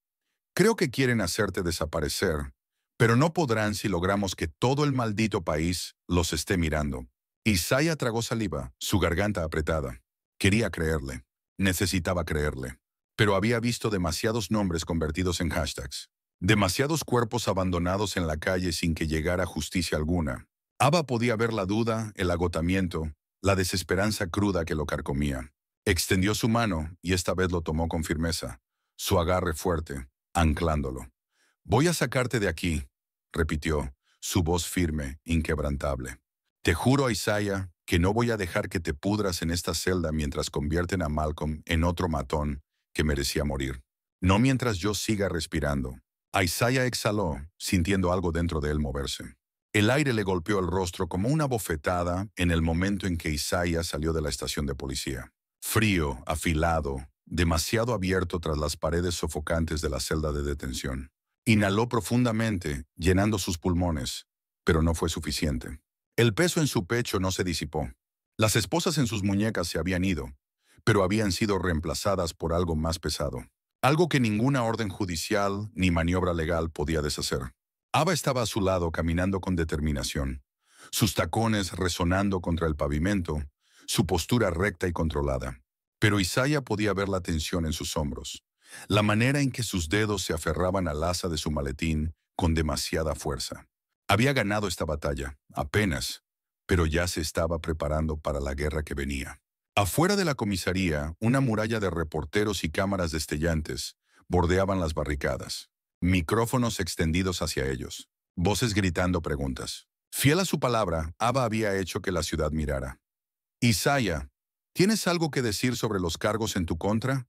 «Creo que quieren hacerte desaparecer, pero no podrán si logramos que todo el maldito país los esté mirando». Isaiah tragó saliva, su garganta apretada. Quería creerle. Necesitaba creerle. Pero había visto demasiados nombres convertidos en hashtags. Demasiados cuerpos abandonados en la calle sin que llegara justicia alguna. Abba podía ver la duda, el agotamiento, la desesperanza cruda que lo carcomía. Extendió su mano y esta vez lo tomó con firmeza, su agarre fuerte, anclándolo. «Voy a sacarte de aquí», repitió, su voz firme, inquebrantable. «Te juro, Isaiah, que no voy a dejar que te pudras en esta celda mientras convierten a Malcolm en otro matón que merecía morir. No mientras yo siga respirando». Isaiah exhaló, sintiendo algo dentro de él moverse. El aire le golpeó el rostro como una bofetada en el momento en que Isaiah salió de la estación de policía. Frío, afilado, demasiado abierto tras las paredes sofocantes de la celda de detención. Inhaló profundamente, llenando sus pulmones, pero no fue suficiente. El peso en su pecho no se disipó. Las esposas en sus muñecas se habían ido, pero habían sido reemplazadas por algo más pesado. Algo que ninguna orden judicial ni maniobra legal podía deshacer. Abba estaba a su lado caminando con determinación, sus tacones resonando contra el pavimento, su postura recta y controlada. Pero Isaiah podía ver la tensión en sus hombros, la manera en que sus dedos se aferraban al asa de su maletín con demasiada fuerza. Había ganado esta batalla, apenas, pero ya se estaba preparando para la guerra que venía. Afuera de la comisaría, una muralla de reporteros y cámaras destellantes bordeaban las barricadas. Micrófonos extendidos hacia ellos. Voces gritando preguntas. Fiel a su palabra, Abba había hecho que la ciudad mirara. «Isaiah, ¿tienes algo que decir sobre los cargos en tu contra?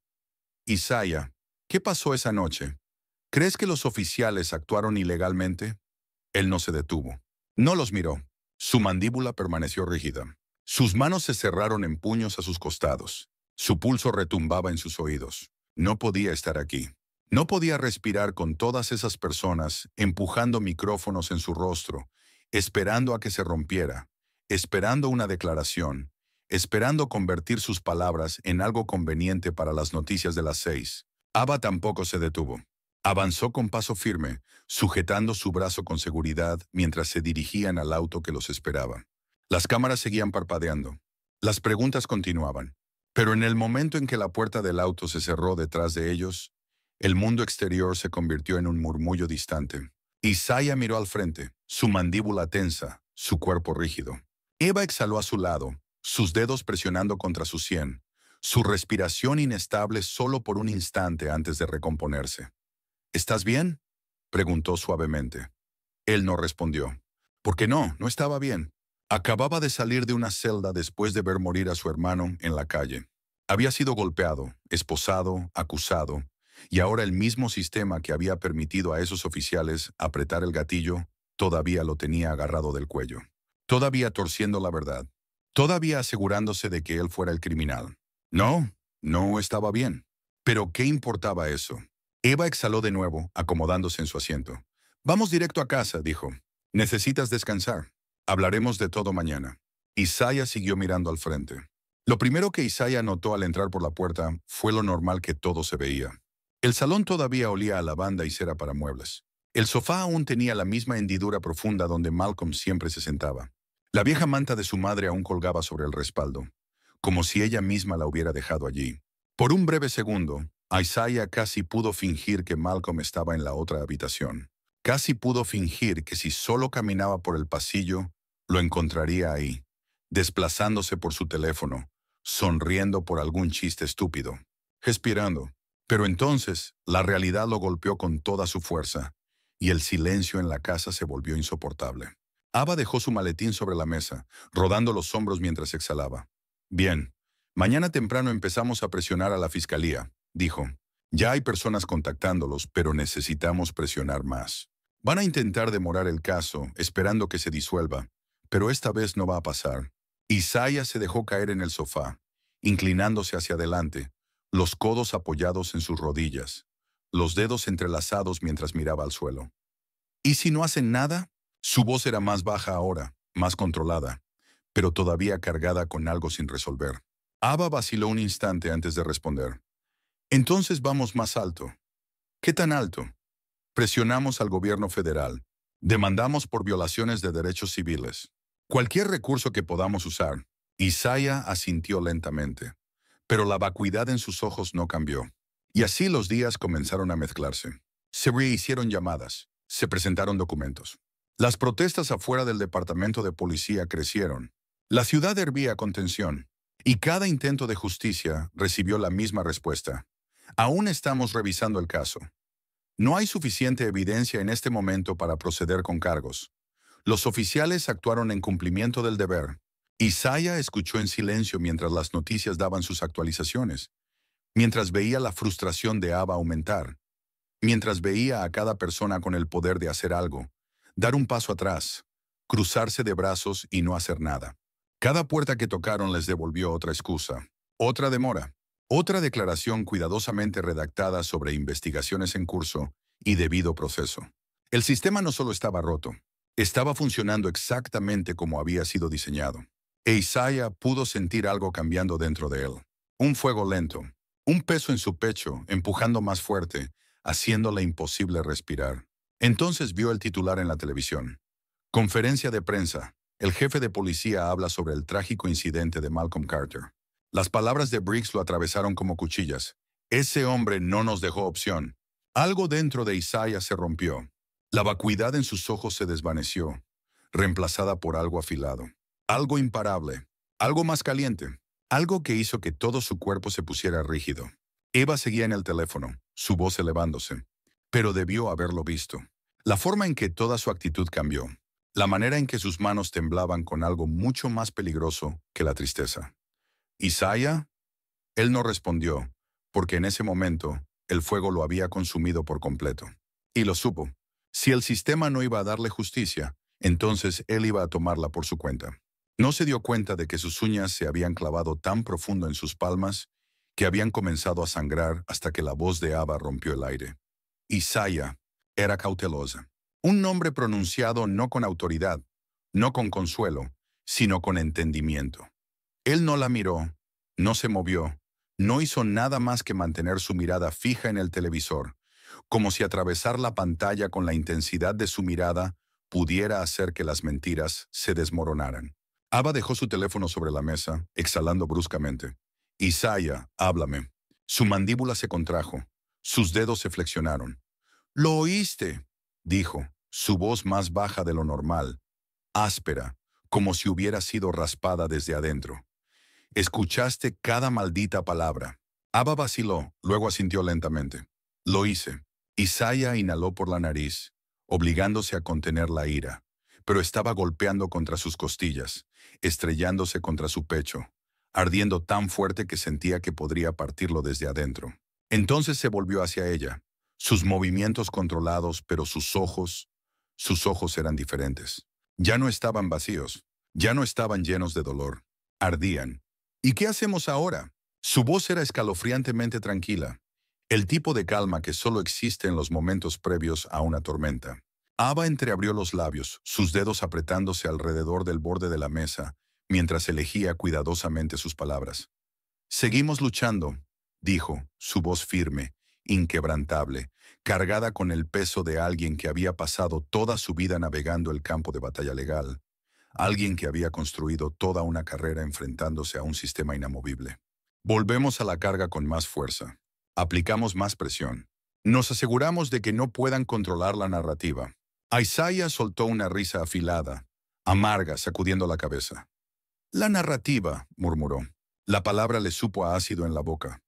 Isaiah, ¿qué pasó esa noche? ¿Crees que los oficiales actuaron ilegalmente?» Él no se detuvo. No los miró. Su mandíbula permaneció rígida. Sus manos se cerraron en puños a sus costados. Su pulso retumbaba en sus oídos. No podía estar aquí. No podía respirar con todas esas personas empujando micrófonos en su rostro, esperando a que se rompiera, esperando una declaración, esperando convertir sus palabras en algo conveniente para las noticias de las 6. Abba tampoco se detuvo. Avanzó con paso firme, sujetando su brazo con seguridad mientras se dirigían al auto que los esperaba. Las cámaras seguían parpadeando. Las preguntas continuaban. Pero en el momento en que la puerta del auto se cerró detrás de ellos, el mundo exterior se convirtió en un murmullo distante. Isaiah miró al frente, su mandíbula tensa, su cuerpo rígido. Eva exhaló a su lado, sus dedos presionando contra su sien, su respiración inestable solo por un instante antes de recomponerse. «¿Estás bien?», preguntó suavemente. Él no respondió. «¿Por qué no? No estaba bien». Acababa de salir de una celda después de ver morir a su hermano en la calle. Había sido golpeado, esposado, acusado, y ahora el mismo sistema que había permitido a esos oficiales apretar el gatillo todavía lo tenía agarrado del cuello. Todavía torciendo la verdad. Todavía asegurándose de que él fuera el criminal. No, no estaba bien. Pero ¿qué importaba eso? Eva exhaló de nuevo, acomodándose en su asiento. «Vamos directo a casa», dijo. «Necesitas descansar. Hablaremos de todo mañana». Isaiah siguió mirando al frente. Lo primero que Isaiah notó al entrar por la puerta fue lo normal que todo se veía. El salón todavía olía a lavanda y cera para muebles. El sofá aún tenía la misma hendidura profunda donde Malcolm siempre se sentaba. La vieja manta de su madre aún colgaba sobre el respaldo, como si ella misma la hubiera dejado allí. Por un breve segundo, Isaiah casi pudo fingir que Malcolm estaba en la otra habitación. Casi pudo fingir que si solo caminaba por el pasillo, lo encontraría ahí, desplazándose por su teléfono, sonriendo por algún chiste estúpido, respirando. Pero entonces, la realidad lo golpeó con toda su fuerza, y el silencio en la casa se volvió insoportable. Abba dejó su maletín sobre la mesa, rodando los hombros mientras exhalaba. «Bien, mañana temprano empezamos a presionar a la fiscalía», dijo. «Ya hay personas contactándolos, pero necesitamos presionar más. Van a intentar demorar el caso, esperando que se disuelva, pero esta vez no va a pasar». Isaiah se dejó caer en el sofá, inclinándose hacia adelante, los codos apoyados en sus rodillas, los dedos entrelazados mientras miraba al suelo. «¿Y si no hacen nada?». Su voz era más baja ahora, más controlada, pero todavía cargada con algo sin resolver. Abba vaciló un instante antes de responder. «Entonces vamos más alto». «¿Qué tan alto?». «Presionamos al gobierno federal. Demandamos por violaciones de derechos civiles. Cualquier recurso que podamos usar». Isaiah asintió lentamente, pero la vacuidad en sus ojos no cambió. Y así los días comenzaron a mezclarse. Se rehicieron llamadas, se presentaron documentos. Las protestas afuera del departamento de policía crecieron. La ciudad hervía con tensión, y cada intento de justicia recibió la misma respuesta. Aún estamos revisando el caso. No hay suficiente evidencia en este momento para proceder con cargos. Los oficiales actuaron en cumplimiento del deber. Isaiah escuchó en silencio mientras las noticias daban sus actualizaciones, mientras veía la frustración de Ava aumentar, mientras veía a cada persona con el poder de hacer algo, dar un paso atrás, cruzarse de brazos y no hacer nada. Cada puerta que tocaron les devolvió otra excusa, otra demora, otra declaración cuidadosamente redactada sobre investigaciones en curso y debido proceso. El sistema no solo estaba roto, estaba funcionando exactamente como había sido diseñado. E Isaiah pudo sentir algo cambiando dentro de él. Un fuego lento, un peso en su pecho, empujando más fuerte, haciéndole imposible respirar. Entonces vio el titular en la televisión. Conferencia de prensa. El jefe de policía habla sobre el trágico incidente de Malcolm Carter. Las palabras de Briggs lo atravesaron como cuchillas. Ese hombre no nos dejó opción. Algo dentro de Isaiah se rompió. La vacuidad en sus ojos se desvaneció, reemplazada por algo afilado. Algo imparable. Algo más caliente. Algo que hizo que todo su cuerpo se pusiera rígido. Eva seguía en el teléfono, su voz elevándose. Pero debió haberlo visto. La forma en que toda su actitud cambió. La manera en que sus manos temblaban con algo mucho más peligroso que la tristeza. ¿Isaiah? Él no respondió, porque en ese momento el fuego lo había consumido por completo. Y lo supo. Si el sistema no iba a darle justicia, entonces él iba a tomarla por su cuenta. No se dio cuenta de que sus uñas se habían clavado tan profundo en sus palmas que habían comenzado a sangrar hasta que la voz de Ava rompió el aire. Isaiah era cautelosa. Un nombre pronunciado no con autoridad, no con consuelo, sino con entendimiento. Él no la miró, no se movió, no hizo nada más que mantener su mirada fija en el televisor, como si atravesar la pantalla con la intensidad de su mirada pudiera hacer que las mentiras se desmoronaran. Ava dejó su teléfono sobre la mesa, exhalando bruscamente. Isaiah, háblame. Su mandíbula se contrajo. Sus dedos se flexionaron. «¿Lo oíste?», dijo, su voz más baja de lo normal, áspera, como si hubiera sido raspada desde adentro. «Escuchaste cada maldita palabra». Ava vaciló, luego asintió lentamente. «Lo hice». Isaiah inhaló por la nariz, obligándose a contener la ira, pero estaba golpeando contra sus costillas, estrellándose contra su pecho, ardiendo tan fuerte que sentía que podría partirlo desde adentro. Entonces se volvió hacia ella, sus movimientos controlados, pero sus ojos eran diferentes. Ya no estaban vacíos, ya no estaban llenos de dolor, ardían. «¿Y qué hacemos ahora?». Su voz era escalofriantemente tranquila, el tipo de calma que solo existe en los momentos previos a una tormenta. Ava entreabrió los labios, sus dedos apretándose alrededor del borde de la mesa, mientras elegía cuidadosamente sus palabras. «Seguimos luchando», dijo, su voz firme, inquebrantable, cargada con el peso de alguien que había pasado toda su vida navegando el campo de batalla legal, alguien que había construido toda una carrera enfrentándose a un sistema inamovible. «Volvemos a la carga con más fuerza. Aplicamos más presión. Nos aseguramos de que no puedan controlar la narrativa». Isaiah soltó una risa afilada, amarga, sacudiendo la cabeza. «La narrativa», murmuró. La palabra le supo a ácido en la boca.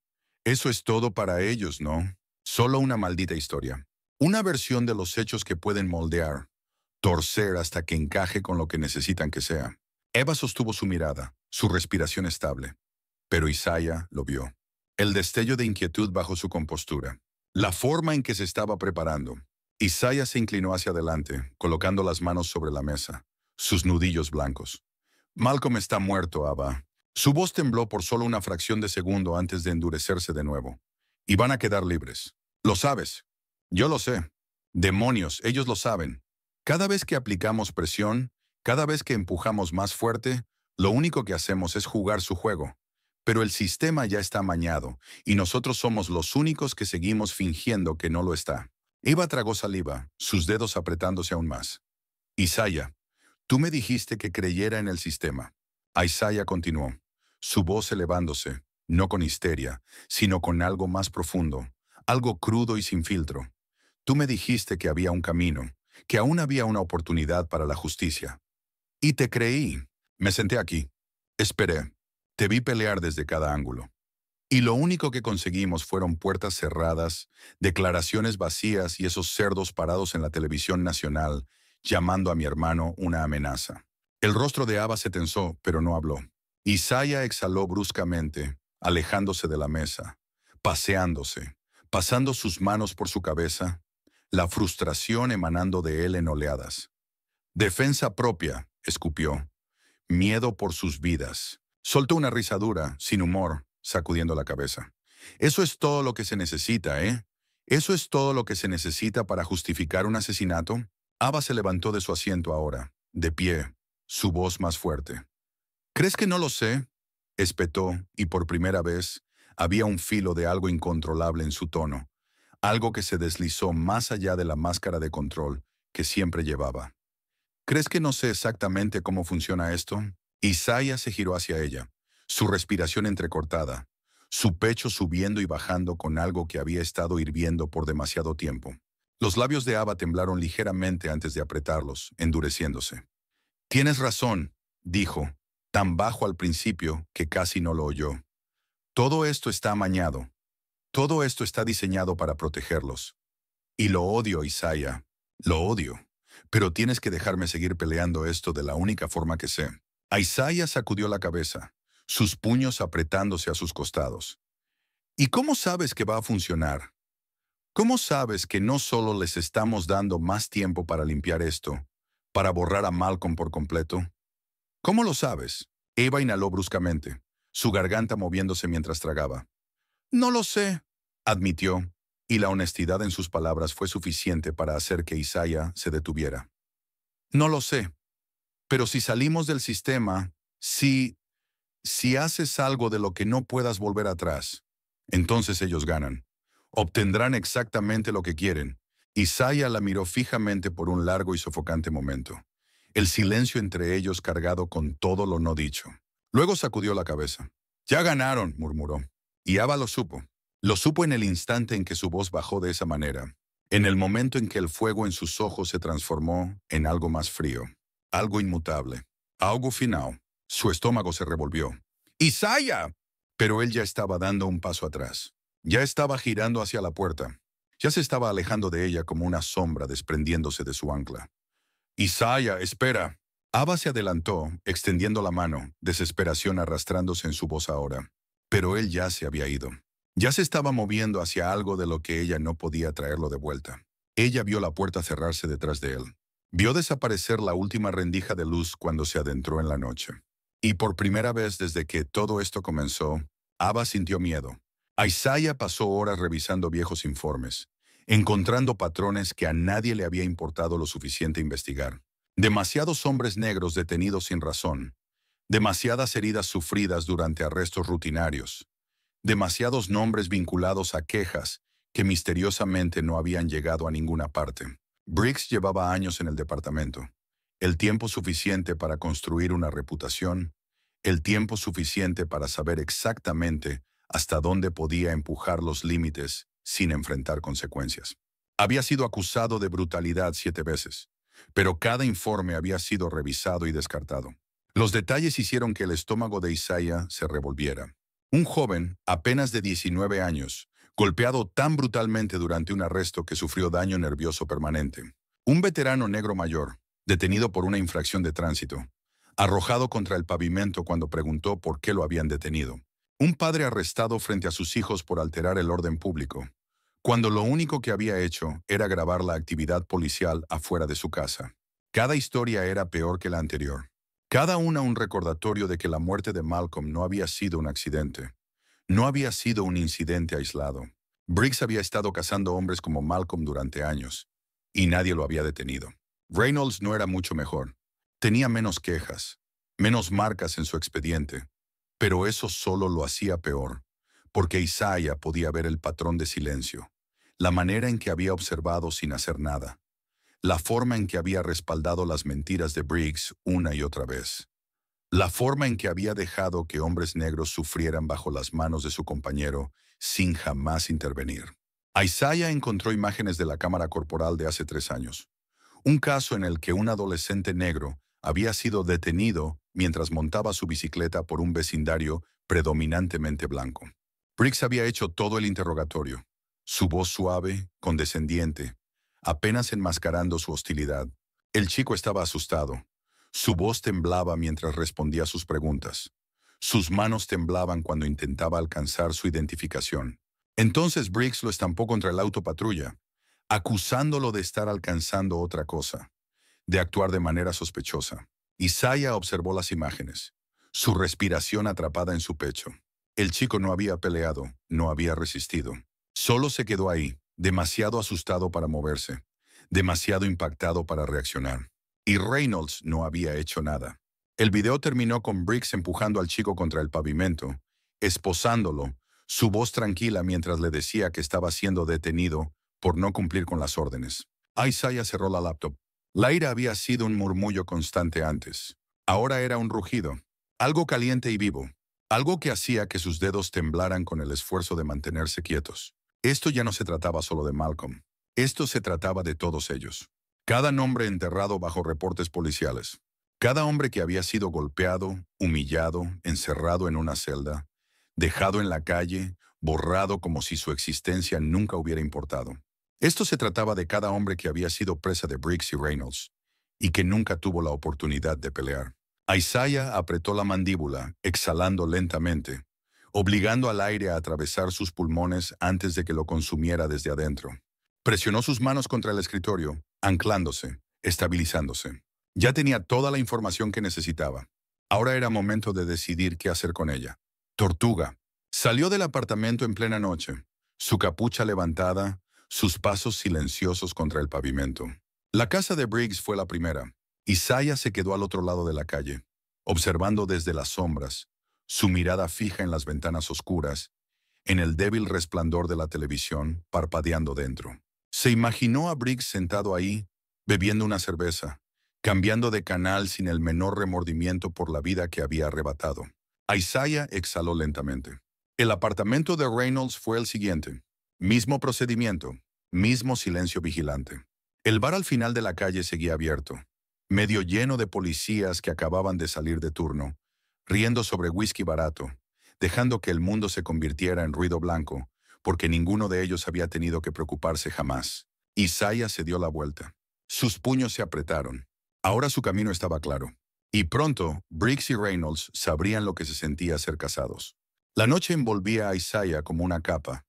«Eso es todo para ellos, ¿no? Solo una maldita historia. Una versión de los hechos que pueden moldear, torcer hasta que encaje con lo que necesitan que sea». Eva sostuvo su mirada, su respiración estable. Pero Isaiah lo vio. El destello de inquietud bajo su compostura. La forma en que se estaba preparando. Isaiah se inclinó hacia adelante, colocando las manos sobre la mesa, sus nudillos blancos. «Malcolm está muerto, Ava». Su voz tembló por solo una fracción de segundo antes de endurecerse de nuevo. «Y van a quedar libres. Lo sabes». «Yo lo sé». «Demonios, ellos lo saben». Cada vez que aplicamos presión, cada vez que empujamos más fuerte, lo único que hacemos es jugar su juego. Pero el sistema ya está amañado, y nosotros somos los únicos que seguimos fingiendo que no lo está. Eva tragó saliva, sus dedos apretándose aún más. «Isaiah, tú me dijiste que creyera en el sistema». Isaiah continuó, su voz elevándose, no con histeria, sino con algo más profundo, algo crudo y sin filtro. Tú me dijiste que había un camino, que aún había una oportunidad para la justicia. Y te creí. Me senté aquí. Esperé. Te vi pelear desde cada ángulo. Y lo único que conseguimos fueron puertas cerradas, declaraciones vacías y esos cerdos parados en la televisión nacional, llamando a mi hermano una amenaza. El rostro de Ava se tensó, pero no habló. Isaiah exhaló bruscamente, alejándose de la mesa, paseándose, pasando sus manos por su cabeza, la frustración emanando de él en oleadas. Defensa propia, escupió. Miedo por sus vidas. Soltó una risa dura, sin humor, sacudiendo la cabeza. Eso es todo lo que se necesita, ¿eh? ¿Eso es todo lo que se necesita para justificar un asesinato? Ava se levantó de su asiento ahora, de pie, su voz más fuerte. ¿Crees que no lo sé? Espetó, y por primera vez había un filo de algo incontrolable en su tono, algo que se deslizó más allá de la máscara de control que siempre llevaba. ¿Crees que no sé exactamente cómo funciona esto? Isaiah se giró hacia ella, su respiración entrecortada, su pecho subiendo y bajando con algo que había estado hirviendo por demasiado tiempo. Los labios de Ava temblaron ligeramente antes de apretarlos, endureciéndose. Tienes razón, dijo, tan bajo al principio que casi no lo oyó. Todo esto está amañado. Todo esto está diseñado para protegerlos. Y lo odio, Isaiah. Lo odio. Pero tienes que dejarme seguir peleando esto de la única forma que sé. Isaiah sacudió la cabeza, sus puños apretándose a sus costados. ¿Y cómo sabes que va a funcionar? ¿Cómo sabes que no solo les estamos dando más tiempo para limpiar esto, para borrar a Malcolm por completo? ¿Cómo lo sabes? Eva inhaló bruscamente, su garganta moviéndose mientras tragaba. No lo sé, admitió, y la honestidad en sus palabras fue suficiente para hacer que Isaiah se detuviera. No lo sé, pero si salimos del sistema, si haces algo de lo que no puedas volver atrás, entonces ellos ganan. Obtendrán exactamente lo que quieren. Isaiah la miró fijamente por un largo y sofocante momento, el silencio entre ellos cargado con todo lo no dicho. Luego sacudió la cabeza. Ya ganaron, murmuró. Y Ava lo supo. Lo supo en el instante en que su voz bajó de esa manera, en el momento en que el fuego en sus ojos se transformó en algo más frío, algo inmutable, algo final. Su estómago se revolvió. ¡Isaiah! Pero él ya estaba dando un paso atrás. Ya estaba girando hacia la puerta. Ya se estaba alejando de ella como una sombra desprendiéndose de su ancla. Isaiah, espera. Ava se adelantó, extendiendo la mano, desesperación arrastrándose en su voz ahora. Pero él ya se había ido. Ya se estaba moviendo hacia algo de lo que ella no podía traerlo de vuelta. Ella vio la puerta cerrarse detrás de él. Vio desaparecer la última rendija de luz cuando se adentró en la noche. Y por primera vez desde que todo esto comenzó, Ava sintió miedo. Isaiah pasó horas revisando viejos informes, encontrando patrones que a nadie le había importado lo suficiente investigar. Demasiados hombres negros detenidos sin razón, demasiadas heridas sufridas durante arrestos rutinarios, demasiados nombres vinculados a quejas que misteriosamente no habían llegado a ninguna parte. Briggs llevaba años en el departamento, el tiempo suficiente para construir una reputación, el tiempo suficiente para saber exactamente hasta dónde podía empujar los límites sin enfrentar consecuencias. Había sido acusado de brutalidad 7 veces, pero cada informe había sido revisado y descartado. Los detalles hicieron que el estómago de Isaiah se revolviera. Un joven, apenas de 19 años, golpeado tan brutalmente durante un arresto que sufrió daño nervioso permanente. Un veterano negro mayor, detenido por una infracción de tránsito, arrojado contra el pavimento cuando preguntó por qué lo habían detenido. Un padre arrestado frente a sus hijos por alterar el orden público, cuando lo único que había hecho era grabar la actividad policial afuera de su casa. Cada historia era peor que la anterior. Cada una un recordatorio de que la muerte de Malcolm no había sido un accidente. No había sido un incidente aislado. Briggs había estado cazando hombres como Malcolm durante años, y nadie lo había detenido. Reynolds no era mucho mejor. Tenía menos quejas, menos marcas en su expediente, pero eso solo lo hacía peor, porque Isaiah podía ver el patrón de silencio, la manera en que había observado sin hacer nada, la forma en que había respaldado las mentiras de Briggs una y otra vez, la forma en que había dejado que hombres negros sufrieran bajo las manos de su compañero sin jamás intervenir. Isaiah encontró imágenes de la cámara corporal de hace 3 años. Un caso en el que un adolescente negro había sido detenido mientras montaba su bicicleta por un vecindario predominantemente blanco. Briggs había hecho todo el interrogatorio, su voz suave, condescendiente, apenas enmascarando su hostilidad. El chico estaba asustado. Su voz temblaba mientras respondía a sus preguntas. Sus manos temblaban cuando intentaba alcanzar su identificación. Entonces Briggs lo estampó contra el auto patrulla, acusándolo de estar alcanzando otra cosa, de actuar de manera sospechosa. Isaiah observó las imágenes, su respiración atrapada en su pecho. El chico no había peleado, no había resistido. Solo se quedó ahí, demasiado asustado para moverse, demasiado impactado para reaccionar. Y Reynolds no había hecho nada. El video terminó con Briggs empujando al chico contra el pavimento, esposándolo, su voz tranquila mientras le decía que estaba siendo detenido por no cumplir con las órdenes. Isaiah cerró la laptop. La ira había sido un murmullo constante antes. Ahora era un rugido, algo caliente y vivo, algo que hacía que sus dedos temblaran con el esfuerzo de mantenerse quietos. Esto ya no se trataba solo de Malcolm. Esto se trataba de todos ellos. Cada nombre enterrado bajo reportes policiales. Cada hombre que había sido golpeado, humillado, encerrado en una celda, dejado en la calle, borrado como si su existencia nunca hubiera importado. Esto se trataba de cada hombre que había sido presa de Briggs y Reynolds, y que nunca tuvo la oportunidad de pelear. Isaiah apretó la mandíbula, exhalando lentamente, obligando al aire a atravesar sus pulmones antes de que lo consumiera desde adentro. Presionó sus manos contra el escritorio, anclándose, estabilizándose. Ya tenía toda la información que necesitaba. Ahora era momento de decidir qué hacer con ella. Tortuga. Salió del apartamento en plena noche, su capucha levantada, sus pasos silenciosos contra el pavimento. La casa de Briggs fue la primera. Isaiah se quedó al otro lado de la calle, observando desde las sombras, su mirada fija en las ventanas oscuras, en el débil resplandor de la televisión parpadeando dentro. Se imaginó a Briggs sentado ahí, bebiendo una cerveza, cambiando de canal sin el menor remordimiento por la vida que había arrebatado. Isaiah exhaló lentamente. El apartamento de Reynolds fue el siguiente. Mismo procedimiento, mismo silencio vigilante. El bar al final de la calle seguía abierto, medio lleno de policías que acababan de salir de turno, riendo sobre whisky barato, dejando que el mundo se convirtiera en ruido blanco, porque ninguno de ellos había tenido que preocuparse jamás. Isaiah se dio la vuelta. Sus puños se apretaron. Ahora su camino estaba claro. Y pronto, Briggs y Reynolds sabrían lo que se sentía ser casados. La noche envolvía a Isaiah como una capa,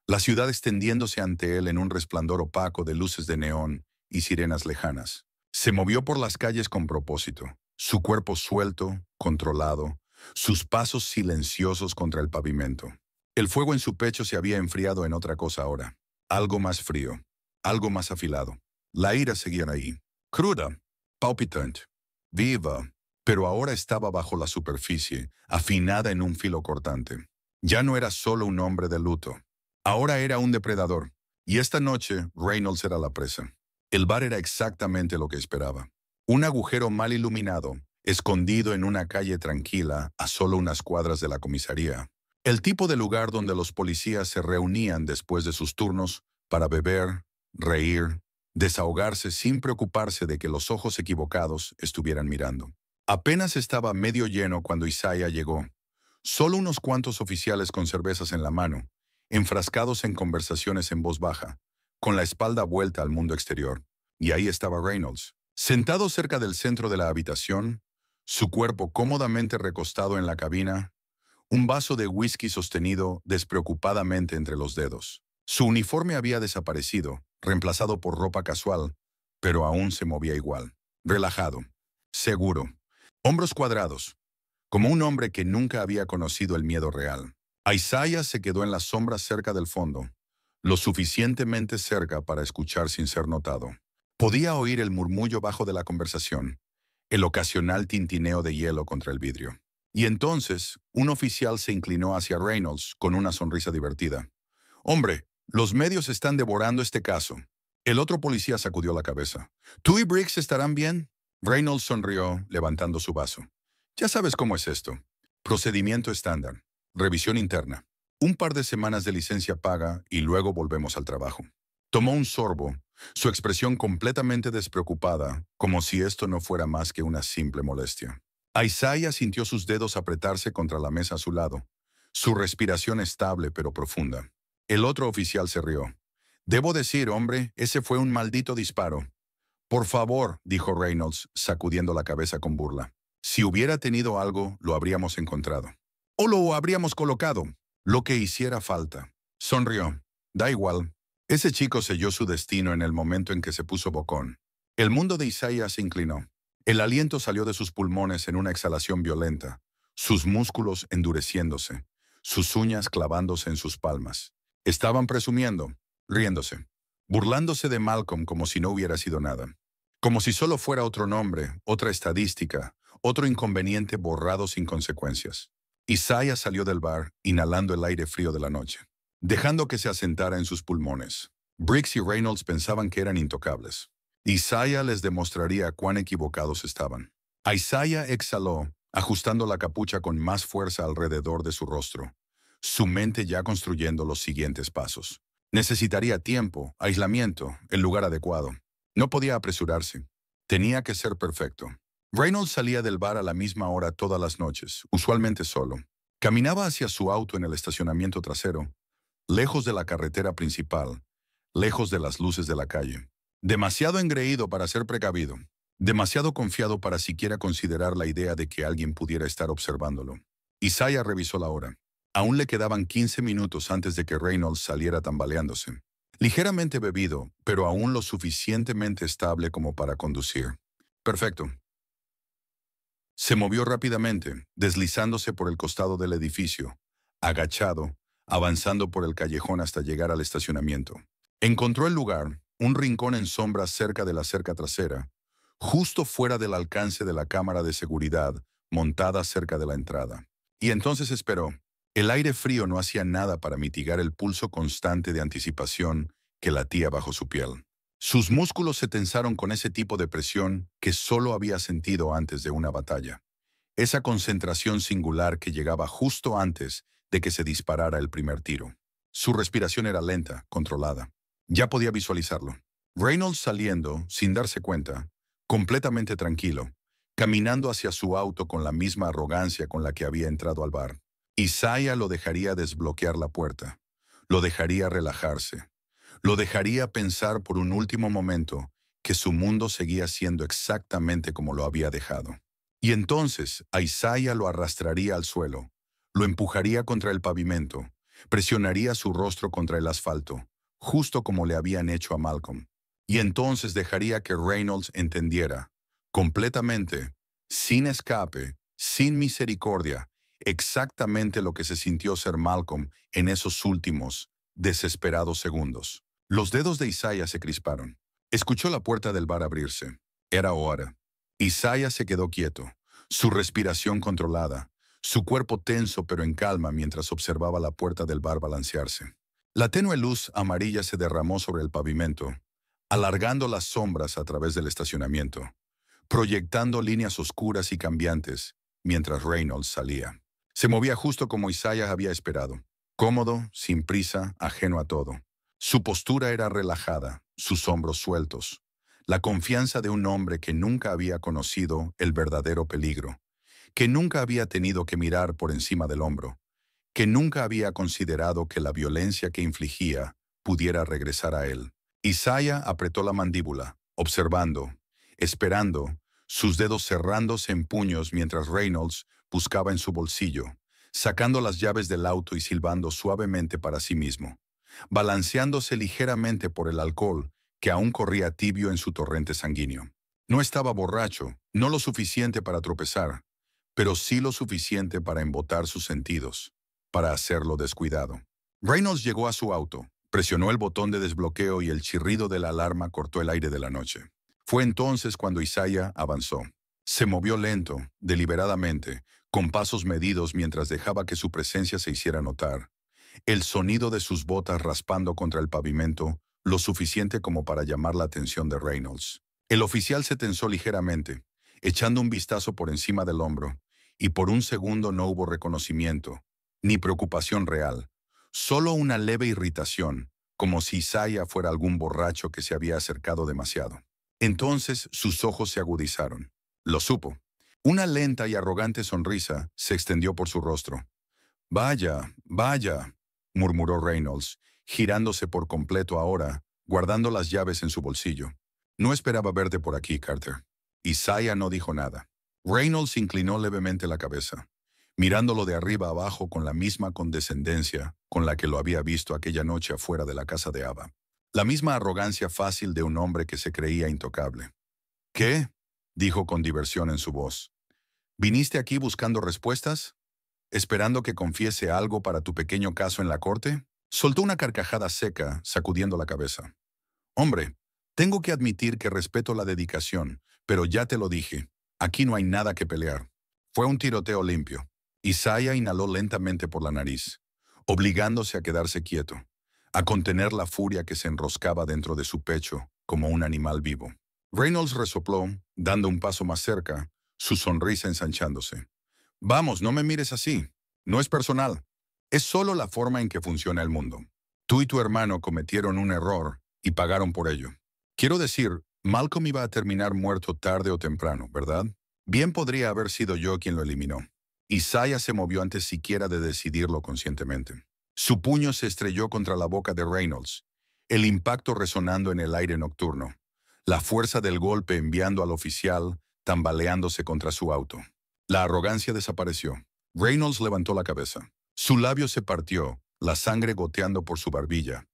la ciudad extendiéndose ante él en un resplandor opaco de luces de neón y sirenas lejanas. Se movió por las calles con propósito, su cuerpo suelto, controlado, sus pasos silenciosos contra el pavimento. El fuego en su pecho se había enfriado en otra cosa ahora, algo más frío, algo más afilado. La ira seguía ahí, cruda, palpitante, viva, pero ahora estaba bajo la superficie, afinada en un filo cortante. Ya no era solo un hombre de luto. Ahora era un depredador, y esta noche Reynolds era la presa. El bar era exactamente lo que esperaba. Un agujero mal iluminado, escondido en una calle tranquila a solo unas cuadras de la comisaría. El tipo de lugar donde los policías se reunían después de sus turnos para beber, reír, desahogarse sin preocuparse de que los ojos equivocados estuvieran mirando. Apenas estaba medio lleno cuando Isaiah llegó. Solo unos cuantos oficiales con cervezas en la mano, enfrascados en conversaciones en voz baja, con la espalda vuelta al mundo exterior. Y ahí estaba Reynolds, sentado cerca del centro de la habitación, su cuerpo cómodamente recostado en la cabina, un vaso de whisky sostenido despreocupadamente entre los dedos. Su uniforme había desaparecido, reemplazado por ropa casual, pero aún se movía igual, relajado, seguro, hombros cuadrados, como un hombre que nunca había conocido el miedo real. Isaiah se quedó en las sombras cerca del fondo, lo suficientemente cerca para escuchar sin ser notado. Podía oír el murmullo bajo de la conversación, el ocasional tintineo de hielo contra el vidrio. Y entonces, un oficial se inclinó hacia Reynolds con una sonrisa divertida. «Hombre, los medios están devorando este caso». El otro policía sacudió la cabeza. «¿Tú y Briggs estarán bien?» Reynolds sonrió, levantando su vaso. «Ya sabes cómo es esto. Procedimiento estándar. Revisión interna. Un par de semanas de licencia paga y luego volvemos al trabajo. Tomó un sorbo, su expresión completamente despreocupada, como si esto no fuera más que una simple molestia. Isaiah sintió sus dedos apretarse contra la mesa a su lado, su respiración estable pero profunda. El otro oficial se rió. Debo decir, hombre, ese fue un maldito disparo. Por favor, dijo Reynolds, sacudiendo la cabeza con burla. Si hubiera tenido algo, lo habríamos encontrado. O lo habríamos colocado. Lo que hiciera falta. Sonrió. Da igual. Ese chico selló su destino en el momento en que se puso bocón. El mundo de Isaiah se inclinó. El aliento salió de sus pulmones en una exhalación violenta, sus músculos endureciéndose, sus uñas clavándose en sus palmas. Estaban presumiendo, riéndose, burlándose de Malcolm como si no hubiera sido nada. Como si solo fuera otro nombre, otra estadística, otro inconveniente borrado sin consecuencias. Isaiah salió del bar, inhalando el aire frío de la noche, dejando que se asentara en sus pulmones. Briggs y Reynolds pensaban que eran intocables. Isaiah les demostraría cuán equivocados estaban. Isaiah exhaló, ajustando la capucha con más fuerza alrededor de su rostro, su mente ya construyendo los siguientes pasos. Necesitaría tiempo, aislamiento, el lugar adecuado. No podía apresurarse. Tenía que ser perfecto. Reynolds salía del bar a la misma hora todas las noches, usualmente solo. Caminaba hacia su auto en el estacionamiento trasero, lejos de la carretera principal, lejos de las luces de la calle. Demasiado engreído para ser precavido, demasiado confiado para siquiera considerar la idea de que alguien pudiera estar observándolo. Isaiah revisó la hora. Aún le quedaban 15 minutos antes de que Reynolds saliera tambaleándose. Ligeramente bebido, pero aún lo suficientemente estable como para conducir. Perfecto. Se movió rápidamente, deslizándose por el costado del edificio, agachado, avanzando por el callejón hasta llegar al estacionamiento. Encontró el lugar, un rincón en sombra cerca de la cerca trasera, justo fuera del alcance de la cámara de seguridad montada cerca de la entrada. Y entonces esperó. El aire frío no hacía nada para mitigar el pulso constante de anticipación que latía bajo su piel. Sus músculos se tensaron con ese tipo de presión que solo había sentido antes de una batalla. Esa concentración singular que llegaba justo antes de que se disparara el primer tiro. Su respiración era lenta, controlada. Ya podía visualizarlo. Reynolds saliendo, sin darse cuenta, completamente tranquilo, caminando hacia su auto con la misma arrogancia con la que había entrado al bar. Isaiah lo dejaría desbloquear la puerta. Lo dejaría relajarse. Lo dejaría pensar por un último momento que su mundo seguía siendo exactamente como lo había dejado. Y entonces a Isaiah lo arrastraría al suelo, lo empujaría contra el pavimento, presionaría su rostro contra el asfalto, justo como le habían hecho a Malcolm. Y entonces dejaría que Reynolds entendiera, completamente, sin escape, sin misericordia, exactamente lo que se sintió ser Malcolm en esos últimos, desesperados segundos. Los dedos de Isaiah se crisparon. Escuchó la puerta del bar abrirse. Era hora. Isaiah se quedó quieto, su respiración controlada, su cuerpo tenso pero en calma mientras observaba la puerta del bar balancearse. La tenue luz amarilla se derramó sobre el pavimento, alargando las sombras a través del estacionamiento, proyectando líneas oscuras y cambiantes mientras Reynolds salía. Se movía justo como Isaiah había esperado, cómodo, sin prisa, ajeno a todo. Su postura era relajada, sus hombros sueltos, la confianza de un hombre que nunca había conocido el verdadero peligro, que nunca había tenido que mirar por encima del hombro, que nunca había considerado que la violencia que infligía pudiera regresar a él. Isaiah apretó la mandíbula, observando, esperando, sus dedos cerrándose en puños mientras Reynolds buscaba en su bolsillo, sacando las llaves del auto y silbando suavemente para sí mismo, balanceándose ligeramente por el alcohol que aún corría tibio en su torrente sanguíneo. No estaba borracho, no lo suficiente para tropezar, pero sí lo suficiente para embotar sus sentidos, para hacerlo descuidado. Reynolds llegó a su auto, presionó el botón de desbloqueo y el chirrido de la alarma cortó el aire de la noche. Fue entonces cuando Isaiah avanzó. Se movió lento, deliberadamente, con pasos medidos mientras dejaba que su presencia se hiciera notar. El sonido de sus botas raspando contra el pavimento, lo suficiente como para llamar la atención de Reynolds. El oficial se tensó ligeramente, echando un vistazo por encima del hombro, y por un segundo no hubo reconocimiento, ni preocupación real. Solo una solo una leve irritación, como si Isaiah fuera algún borracho que se había acercado demasiado. Entonces sus ojos se agudizaron. Lo supo. Una lenta y arrogante sonrisa se extendió por su rostro. Vaya, vaya, murmuró Reynolds, girándose por completo ahora, guardando las llaves en su bolsillo. No esperaba verte por aquí, Carter. Isaiah no dijo nada. Reynolds inclinó levemente la cabeza, mirándolo de arriba abajo con la misma condescendencia con la que lo había visto aquella noche afuera de la casa de Ava. La misma arrogancia fácil de un hombre que se creía intocable. ¿Qué? Dijo con diversión en su voz. ¿Viniste aquí buscando respuestas? ¿Esperando que confiese algo para tu pequeño caso en la corte? Soltó una carcajada seca, sacudiendo la cabeza. Hombre, tengo que admitir que respeto la dedicación, pero ya te lo dije, aquí no hay nada que pelear. Fue un tiroteo limpio. Isaiah inhaló lentamente por la nariz, obligándose a quedarse quieto, a contener la furia que se enroscaba dentro de su pecho como un animal vivo. Reynolds resopló, dando un paso más cerca, su sonrisa ensanchándose. Vamos, no me mires así. No es personal. Es solo la forma en que funciona el mundo. Tú y tu hermano cometieron un error y pagaron por ello. Quiero decir, Malcolm iba a terminar muerto tarde o temprano, ¿verdad? Bien podría haber sido yo quien lo eliminó. Isaiah se movió antes siquiera de decidirlo conscientemente. Su puño se estrelló contra la boca de Reynolds, el impacto resonando en el aire nocturno, la fuerza del golpe enviando al oficial tambaleándose contra su auto. La arrogancia desapareció. Reynolds levantó la cabeza. Su labio se partió, la sangre goteando por su barbilla,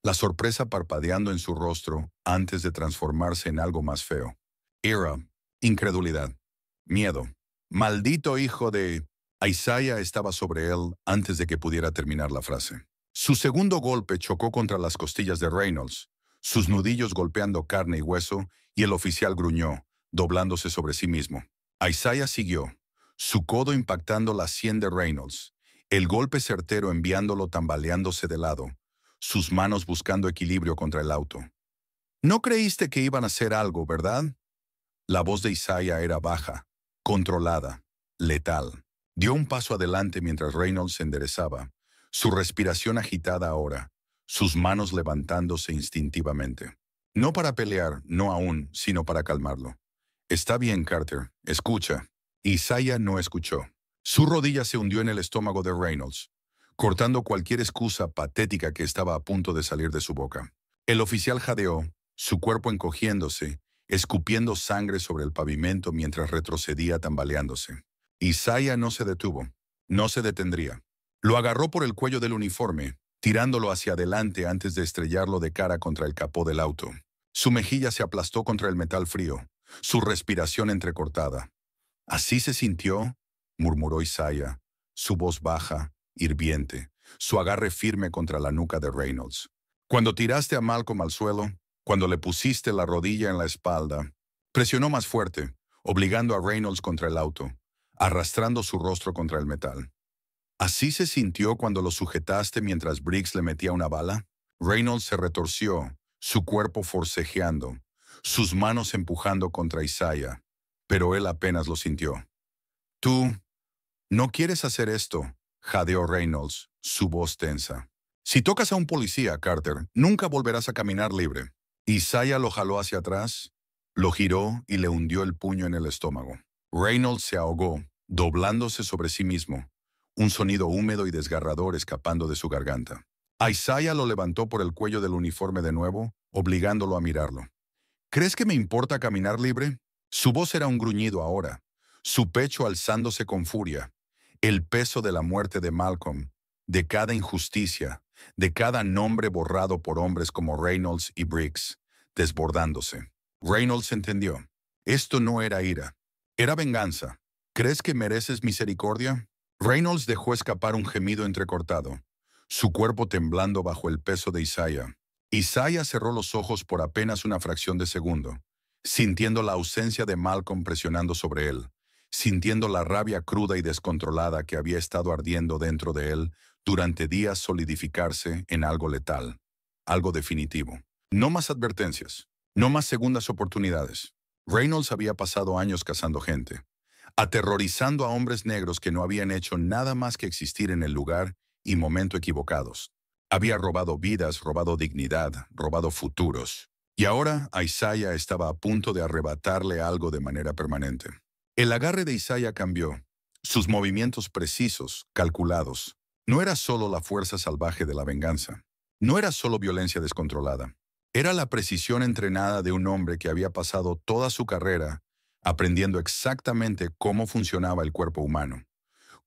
la sorpresa parpadeando en su rostro antes de transformarse en algo más feo. Ira, incredulidad, miedo. Maldito hijo de... Isaiah estaba sobre él antes de que pudiera terminar la frase. Su segundo golpe chocó contra las costillas de Reynolds, sus nudillos golpeando carne y hueso, y el oficial gruñó, doblándose sobre sí mismo. Isaiah siguió, su codo impactando la sien de Reynolds, el golpe certero enviándolo tambaleándose de lado, sus manos buscando equilibrio contra el auto. No creíste que iban a hacer algo, ¿verdad? La voz de Isaiah era baja, controlada, letal. Dio un paso adelante mientras Reynolds se enderezaba, su respiración agitada ahora, sus manos levantándose instintivamente. No para pelear, no aún, sino para calmarlo. Está bien, Carter, escucha. Isaiah no escuchó. Su rodilla se hundió en el estómago de Reynolds, cortando cualquier excusa patética que estaba a punto de salir de su boca. El oficial jadeó, su cuerpo encogiéndose, escupiendo sangre sobre el pavimento mientras retrocedía tambaleándose. Isaiah no se detuvo, no se detendría. Lo agarró por el cuello del uniforme, tirándolo hacia adelante antes de estrellarlo de cara contra el capó del auto. Su mejilla se aplastó contra el metal frío, su respiración entrecortada. «¿Así se sintió?», murmuró Isaiah, su voz baja, hirviente, su agarre firme contra la nuca de Reynolds. «Cuando tiraste a Malcolm al suelo, cuando le pusiste la rodilla en la espalda», presionó más fuerte, obligando a Reynolds contra el auto, arrastrando su rostro contra el metal. «¿Así se sintió cuando lo sujetaste mientras Briggs le metía una bala?». Reynolds se retorció, su cuerpo forcejeando, sus manos empujando contra Isaiah, pero él apenas lo sintió. «Tú no quieres hacer esto», jadeó Reynolds, su voz tensa. «Si tocas a un policía, Carter, nunca volverás a caminar libre». Isaiah lo jaló hacia atrás, lo giró y le hundió el puño en el estómago. Reynolds se ahogó, doblándose sobre sí mismo, un sonido húmedo y desgarrador escapando de su garganta. Isaiah lo levantó por el cuello del uniforme de nuevo, obligándolo a mirarlo. «¿Crees que me importa caminar libre?». Su voz era un gruñido ahora, su pecho alzándose con furia, el peso de la muerte de Malcolm, de cada injusticia, de cada nombre borrado por hombres como Reynolds y Briggs, desbordándose. Reynolds entendió. Esto no era ira, era venganza. «¿Crees que mereces misericordia?». Reynolds dejó escapar un gemido entrecortado, su cuerpo temblando bajo el peso de Isaiah. Isaiah cerró los ojos por apenas una fracción de segundo, sintiendo la ausencia de Malcolm presionando sobre él, sintiendo la rabia cruda y descontrolada que había estado ardiendo dentro de él durante días solidificarse en algo letal, algo definitivo. No más advertencias, no más segundas oportunidades. Reynolds había pasado años cazando gente, aterrorizando a hombres negros que no habían hecho nada más que existir en el lugar y momento equivocados. Había robado vidas, robado dignidad, robado futuros. Y ahora Isaiah estaba a punto de arrebatarle algo de manera permanente. El agarre de Isaiah cambió. Sus movimientos precisos, calculados. No era solo la fuerza salvaje de la venganza. No era solo violencia descontrolada. Era la precisión entrenada de un hombre que había pasado toda su carrera aprendiendo exactamente cómo funcionaba el cuerpo humano.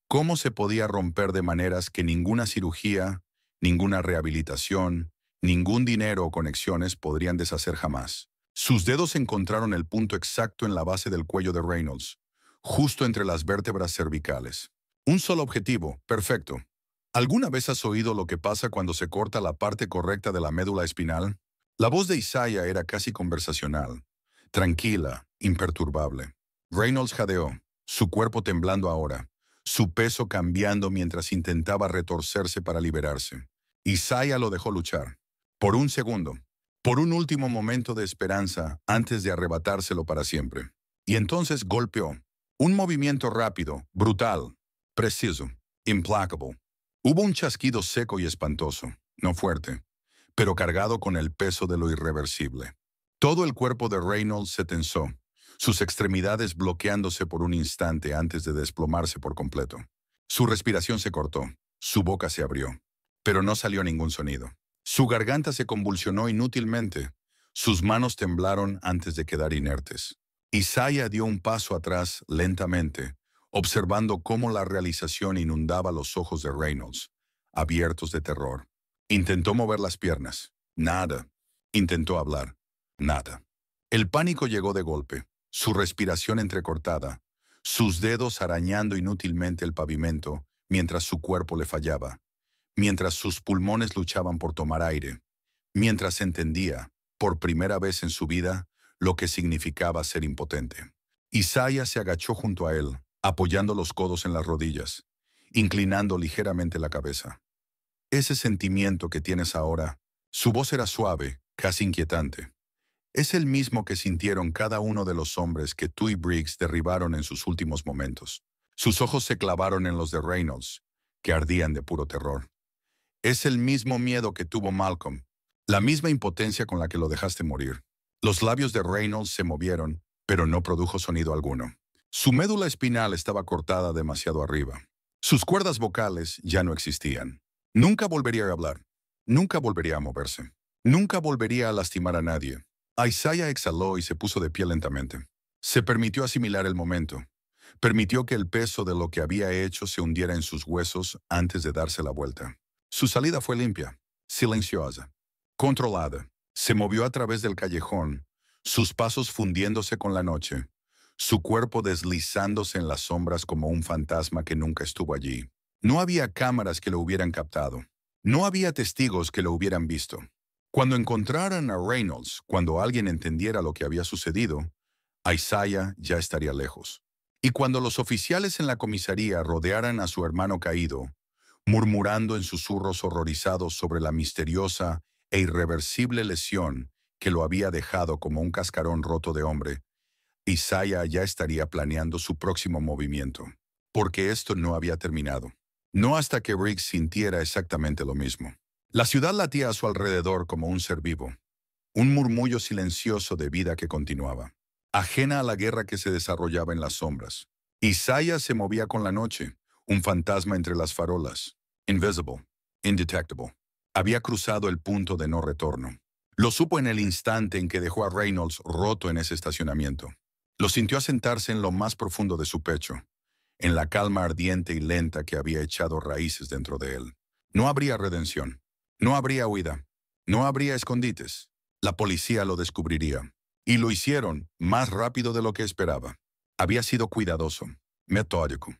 Cómo se podía romper de maneras que ninguna cirugía, ninguna rehabilitación, ningún dinero o conexiones podrían deshacer jamás. Sus dedos encontraron el punto exacto en la base del cuello de Reynolds, justo entre las vértebras cervicales. Un solo objetivo, perfecto. ¿Alguna vez has oído lo que pasa cuando se corta la parte correcta de la médula espinal? La voz de Isaiah era casi conversacional, tranquila, imperturbable. Reynolds jadeó, su cuerpo temblando ahora, su peso cambiando mientras intentaba retorcerse para liberarse. Isaiah lo dejó luchar. Por un segundo, por un último momento de esperanza antes de arrebatárselo para siempre. Y entonces golpeó. Un movimiento rápido, brutal, preciso, implacable. Hubo un chasquido seco y espantoso, no fuerte, pero cargado con el peso de lo irreversible. Todo el cuerpo de Reynolds se tensó, sus extremidades bloqueándose por un instante antes de desplomarse por completo. Su respiración se cortó, su boca se abrió, pero no salió ningún sonido. Su garganta se convulsionó inútilmente, sus manos temblaron antes de quedar inertes. Isaiah dio un paso atrás lentamente, observando cómo la realización inundaba los ojos de Reynolds, abiertos de terror. Intentó mover las piernas. Nada. Intentó hablar. Nada. El pánico llegó de golpe, su respiración entrecortada, sus dedos arañando inútilmente el pavimento mientras su cuerpo le fallaba, mientras sus pulmones luchaban por tomar aire, mientras entendía, por primera vez en su vida, lo que significaba ser impotente. Isaiah se agachó junto a él, apoyando los codos en las rodillas, inclinando ligeramente la cabeza. Ese sentimiento que tienes ahora, su voz era suave, casi inquietante. Es el mismo que sintieron cada uno de los hombres que tú y Briggs derribaron en sus últimos momentos. Sus ojos se clavaron en los de Reynolds, que ardían de puro terror. Es el mismo miedo que tuvo Malcolm, la misma impotencia con la que lo dejaste morir. Los labios de Reynolds se movieron, pero no produjo sonido alguno. Su médula espinal estaba cortada demasiado arriba. Sus cuerdas vocales ya no existían. Nunca volvería a hablar. Nunca volvería a moverse. Nunca volvería a lastimar a nadie. Isaiah exhaló y se puso de pie lentamente. Se permitió asimilar el momento. Permitió que el peso de lo que había hecho se hundiera en sus huesos antes de darse la vuelta. Su salida fue limpia, silenciosa, controlada. Se movió a través del callejón, sus pasos fundiéndose con la noche, su cuerpo deslizándose en las sombras como un fantasma que nunca estuvo allí. No había cámaras que lo hubieran captado. No había testigos que lo hubieran visto. Cuando encontraran a Reynolds, cuando alguien entendiera lo que había sucedido, Isaiah ya estaría lejos. Y cuando los oficiales en la comisaría rodearan a su hermano caído, murmurando en susurros horrorizados sobre la misteriosa e irreversible lesión que lo había dejado como un cascarón roto de hombre, Isaiah ya estaría planeando su próximo movimiento, porque esto no había terminado. No hasta que Briggs sintiera exactamente lo mismo. La ciudad latía a su alrededor como un ser vivo, un murmullo silencioso de vida que continuaba, ajena a la guerra que se desarrollaba en las sombras. Isaiah se movía con la noche, un fantasma entre las farolas, invisible, indetectable. Había cruzado el punto de no retorno. Lo supo en el instante en que dejó a Reynolds roto en ese estacionamiento. Lo sintió asentarse en lo más profundo de su pecho, en la calma ardiente y lenta que había echado raíces dentro de él. No habría redención. No habría huida. No habría escondites. La policía lo descubriría. Y lo hicieron más rápido de lo que esperaba. Había sido cuidadoso, metódico.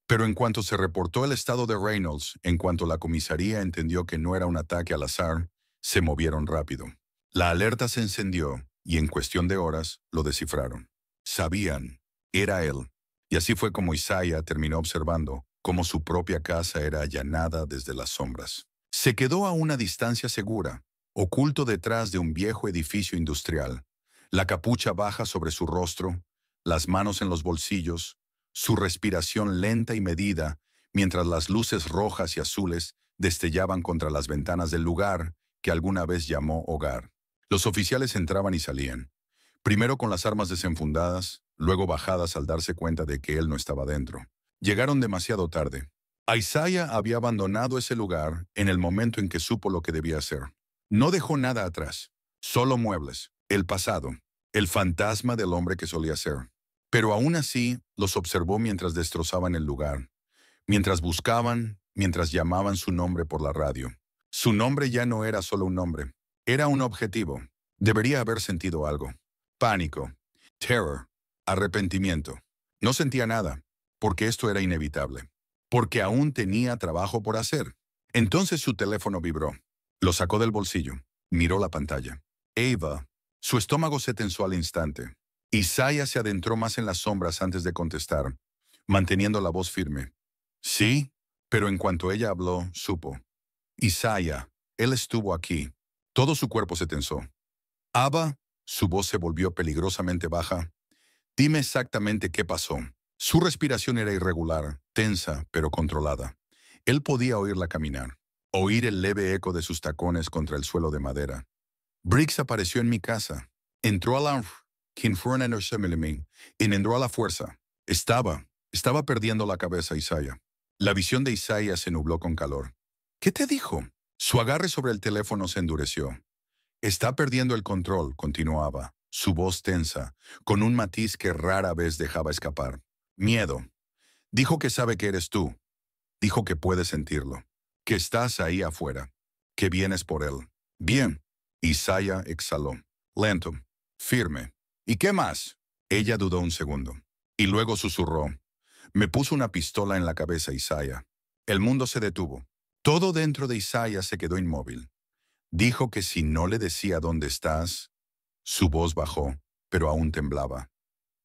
Pero en cuanto se reportó el estado de Reynolds, en cuanto la comisaría entendió que no era un ataque al azar, se movieron rápido. La alerta se encendió y en cuestión de horas lo descifraron. Sabían, era él. Y así fue como Isaiah terminó observando cómo su propia casa era allanada desde las sombras. Se quedó a una distancia segura, oculto detrás de un viejo edificio industrial, la capucha baja sobre su rostro, las manos en los bolsillos, su respiración lenta y medida, mientras las luces rojas y azules destellaban contra las ventanas del lugar que alguna vez llamó hogar. Los oficiales entraban y salían, primero con las armas desenfundadas, luego bajadas al darse cuenta de que él no estaba dentro. Llegaron demasiado tarde. Isaiah había abandonado ese lugar en el momento en que supo lo que debía hacer. No dejó nada atrás, solo muebles, el pasado, el fantasma del hombre que solía ser. Pero aún así los observó mientras destrozaban el lugar, mientras buscaban, mientras llamaban su nombre por la radio. Su nombre ya no era solo un nombre, era un objetivo. Debería haber sentido algo. Pánico, terror, arrepentimiento. No sentía nada, porque esto era inevitable, porque aún tenía trabajo por hacer. Entonces su teléfono vibró. Lo sacó del bolsillo, miró la pantalla. Ava, su estómago se tensó al instante. Isaiah se adentró más en las sombras antes de contestar, manteniendo la voz firme. Sí, pero en cuanto ella habló, supo. Isaiah, él estuvo aquí. Todo su cuerpo se tensó. Ava, su voz se volvió peligrosamente baja. Dime exactamente qué pasó. Su respiración era irregular, tensa, pero controlada. Él podía oírla caminar, oír el leve eco de sus tacones contra el suelo de madera. Briggs apareció en mi casa. Entró a la... y entró a la fuerza. Estaba perdiendo la cabeza, Isaiah. La visión de Isaiah se nubló con calor. ¿Qué te dijo? Su agarre sobre el teléfono se endureció. Está perdiendo el control, continuaba, su voz tensa, con un matiz que rara vez dejaba escapar. Miedo. Dijo que sabe que eres tú. Dijo que puede sentirlo. Que estás ahí afuera. Que vienes por él. Bien. Isaiah exhaló. Lento. Firme. ¿Y qué más? Ella dudó un segundo. Y luego susurró. Me puso una pistola en la cabeza, Isaiah. El mundo se detuvo. Todo dentro de Isaiah se quedó inmóvil. Dijo que si no le decía dónde estás, su voz bajó, pero aún temblaba.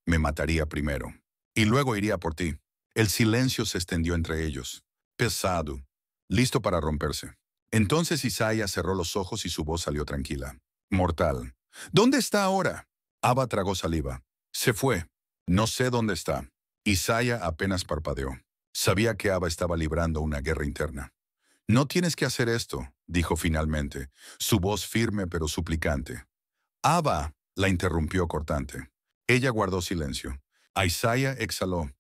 Me mataría primero. Y luego iría por ti. El silencio se extendió entre ellos. Pesado. Listo para romperse. Entonces Isaiah cerró los ojos y su voz salió tranquila. Mortal. ¿Dónde está ahora? Ava tragó saliva. Se fue. No sé dónde está. Isaiah apenas parpadeó. Sabía que Ava estaba librando una guerra interna. No tienes que hacer esto, dijo finalmente, su voz firme pero suplicante. Ava, la interrumpió cortante. Ella guardó silencio. Isaiah exhaló.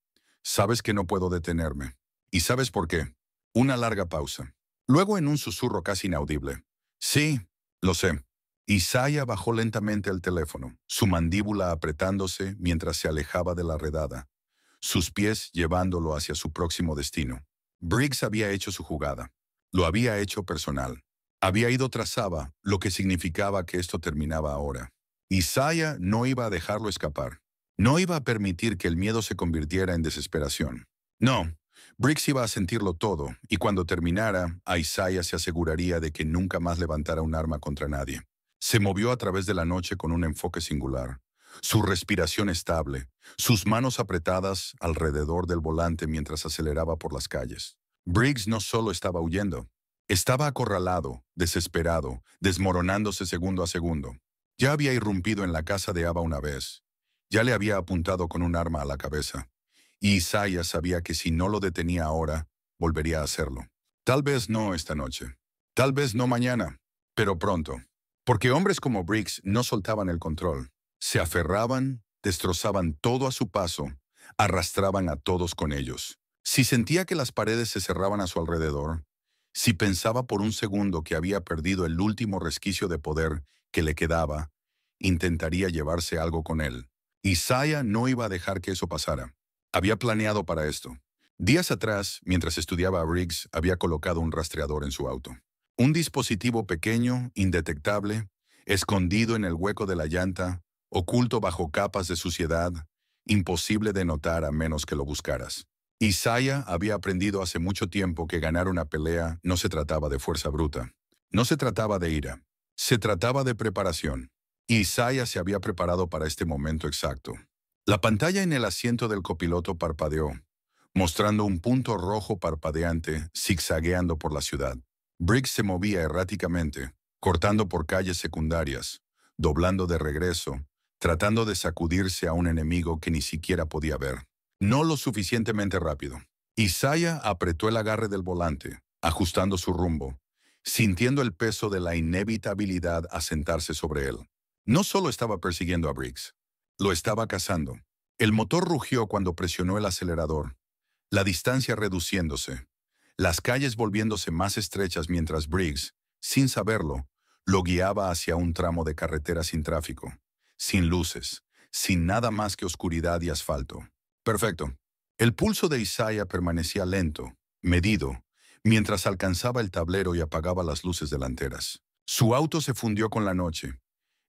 Sabes que no puedo detenerme. ¿Y sabes por qué? Una larga pausa. Luego en un susurro casi inaudible. Sí, lo sé. Isaiah bajó lentamente el teléfono, su mandíbula apretándose mientras se alejaba de la redada, sus pies llevándolo hacia su próximo destino. Briggs había hecho su jugada. Lo había hecho personal. Había ido tras Ava, lo que significaba que esto terminaba ahora. Isaiah no iba a dejarlo escapar. No iba a permitir que el miedo se convirtiera en desesperación. No, Briggs iba a sentirlo todo, y cuando terminara, Isaiah se aseguraría de que nunca más levantara un arma contra nadie. Se movió a través de la noche con un enfoque singular. Su respiración estable, sus manos apretadas alrededor del volante mientras aceleraba por las calles. Briggs no solo estaba huyendo, estaba acorralado, desesperado, desmoronándose segundo a segundo. Ya había irrumpido en la casa de Ava una vez. Ya le había apuntado con un arma a la cabeza. Y Isaiah sabía que si no lo detenía ahora, volvería a hacerlo. Tal vez no esta noche. Tal vez no mañana. Pero pronto. Porque hombres como Briggs no soltaban el control. Se aferraban, destrozaban todo a su paso, arrastraban a todos con ellos. Si sentía que las paredes se cerraban a su alrededor, si pensaba por un segundo que había perdido el último resquicio de poder que le quedaba, intentaría llevarse algo con él. Isaiah no iba a dejar que eso pasara. Había planeado para esto. Días atrás, mientras estudiaba a Briggs, había colocado un rastreador en su auto. Un dispositivo pequeño, indetectable, escondido en el hueco de la llanta, oculto bajo capas de suciedad, imposible de notar a menos que lo buscaras. Isaiah había aprendido hace mucho tiempo que ganar una pelea no se trataba de fuerza bruta. No se trataba de ira. Se trataba de preparación. Isaiah se había preparado para este momento exacto. La pantalla en el asiento del copiloto parpadeó, mostrando un punto rojo parpadeante zigzagueando por la ciudad. Briggs se movía erráticamente, cortando por calles secundarias, doblando de regreso, tratando de sacudirse a un enemigo que ni siquiera podía ver. No lo suficientemente rápido. Isaiah apretó el agarre del volante, ajustando su rumbo, sintiendo el peso de la inevitabilidad asentarse sobre él. No solo estaba persiguiendo a Briggs, lo estaba cazando. El motor rugió cuando presionó el acelerador, la distancia reduciéndose, las calles volviéndose más estrechas mientras Briggs, sin saberlo, lo guiaba hacia un tramo de carretera sin tráfico, sin luces, sin nada más que oscuridad y asfalto. Perfecto. El pulso de Isaiah permanecía lento, medido, mientras alcanzaba el tablero y apagaba las luces delanteras. Su auto se fundió con la noche,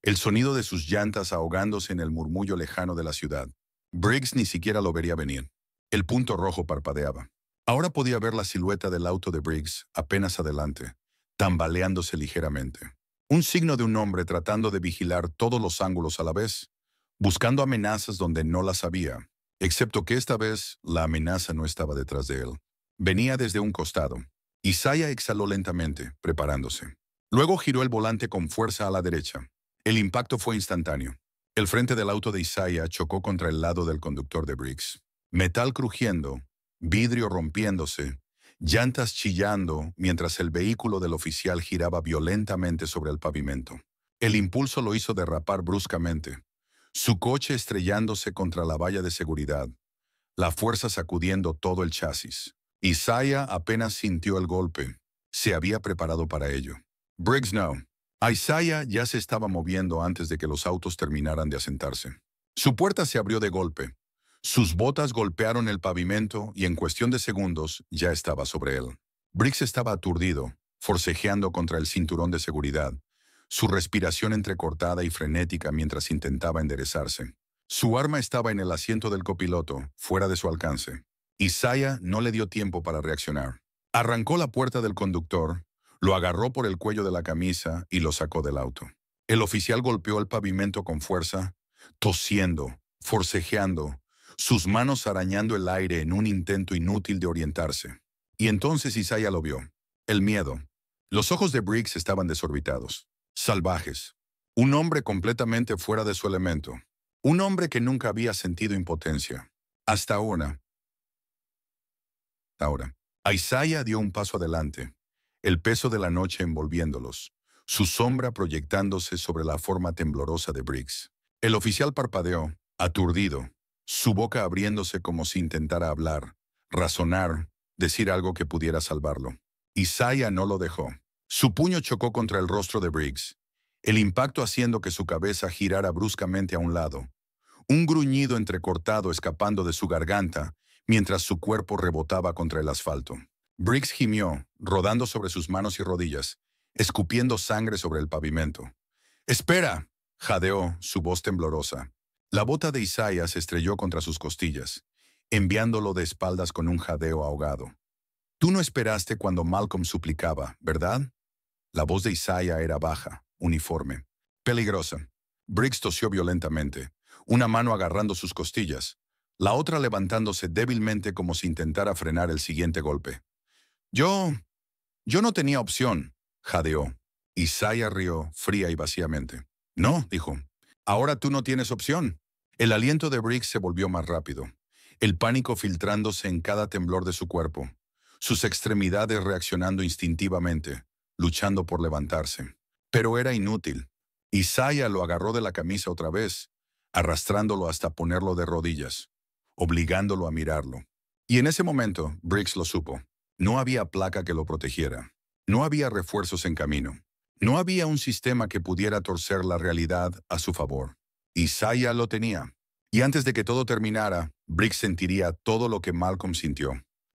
el sonido de sus llantas ahogándose en el murmullo lejano de la ciudad. Briggs ni siquiera lo vería venir. El punto rojo parpadeaba. Ahora podía ver la silueta del auto de Briggs apenas adelante, tambaleándose ligeramente. Un signo de un hombre tratando de vigilar todos los ángulos a la vez, buscando amenazas donde no las había, excepto que esta vez la amenaza no estaba detrás de él. Venía desde un costado. Isaiah exhaló lentamente, preparándose. Luego giró el volante con fuerza a la derecha. El impacto fue instantáneo. El frente del auto de Isaiah chocó contra el lado del conductor de Briggs. Metal crujiendo, vidrio rompiéndose, llantas chillando mientras el vehículo del oficial giraba violentamente sobre el pavimento. El impulso lo hizo derrapar bruscamente, su coche estrellándose contra la valla de seguridad, la fuerza sacudiendo todo el chasis. Isaiah apenas sintió el golpe. Se había preparado para ello. Briggs no. Isaiah ya se estaba moviendo antes de que los autos terminaran de asentarse. Su puerta se abrió de golpe. Sus botas golpearon el pavimento y en cuestión de segundos ya estaba sobre él. Briggs estaba aturdido, forcejeando contra el cinturón de seguridad, su respiración entrecortada y frenética mientras intentaba enderezarse. Su arma estaba en el asiento del copiloto, fuera de su alcance. Isaiah no le dio tiempo para reaccionar. Arrancó la puerta del conductor, lo agarró por el cuello de la camisa y lo sacó del auto. El oficial golpeó el pavimento con fuerza, tosiendo, forcejeando, sus manos arañando el aire en un intento inútil de orientarse. Y entonces Isaiah lo vio. El miedo. Los ojos de Briggs estaban desorbitados, salvajes. Un hombre completamente fuera de su elemento. Un hombre que nunca había sentido impotencia. Hasta ahora. Isaiah dio un paso adelante, el peso de la noche envolviéndolos, su sombra proyectándose sobre la forma temblorosa de Briggs. El oficial parpadeó, aturdido, su boca abriéndose como si intentara hablar, razonar, decir algo que pudiera salvarlo. Isaiah no lo dejó. Su puño chocó contra el rostro de Briggs, el impacto haciendo que su cabeza girara bruscamente a un lado. Un gruñido entrecortado escapando de su garganta, mientras su cuerpo rebotaba contra el asfalto. Briggs gimió, rodando sobre sus manos y rodillas, escupiendo sangre sobre el pavimento. «¡Espera!», jadeó, su voz temblorosa. La bota de Isaiah se estrelló contra sus costillas, enviándolo de espaldas con un jadeo ahogado. «Tú no esperaste cuando Malcolm suplicaba, ¿verdad?». La voz de Isaiah era baja, uniforme, peligrosa. Briggs tosió violentamente, una mano agarrando sus costillas, la otra levantándose débilmente como si intentara frenar el siguiente golpe. Yo no tenía opción», jadeó. Isaiah rió fría y vacíamente. «No», dijo. «Ahora tú no tienes opción». El aliento de Briggs se volvió más rápido, el pánico filtrándose en cada temblor de su cuerpo, sus extremidades reaccionando instintivamente, luchando por levantarse. Pero era inútil. Isaiah lo agarró de la camisa otra vez, arrastrándolo hasta ponerlo de rodillas, obligándolo a mirarlo. Y en ese momento, Briggs lo supo. No había placa que lo protegiera. No había refuerzos en camino. No había un sistema que pudiera torcer la realidad a su favor. Isaiah lo tenía. Y antes de que todo terminara, Briggs sentiría todo lo que Malcolm sintió.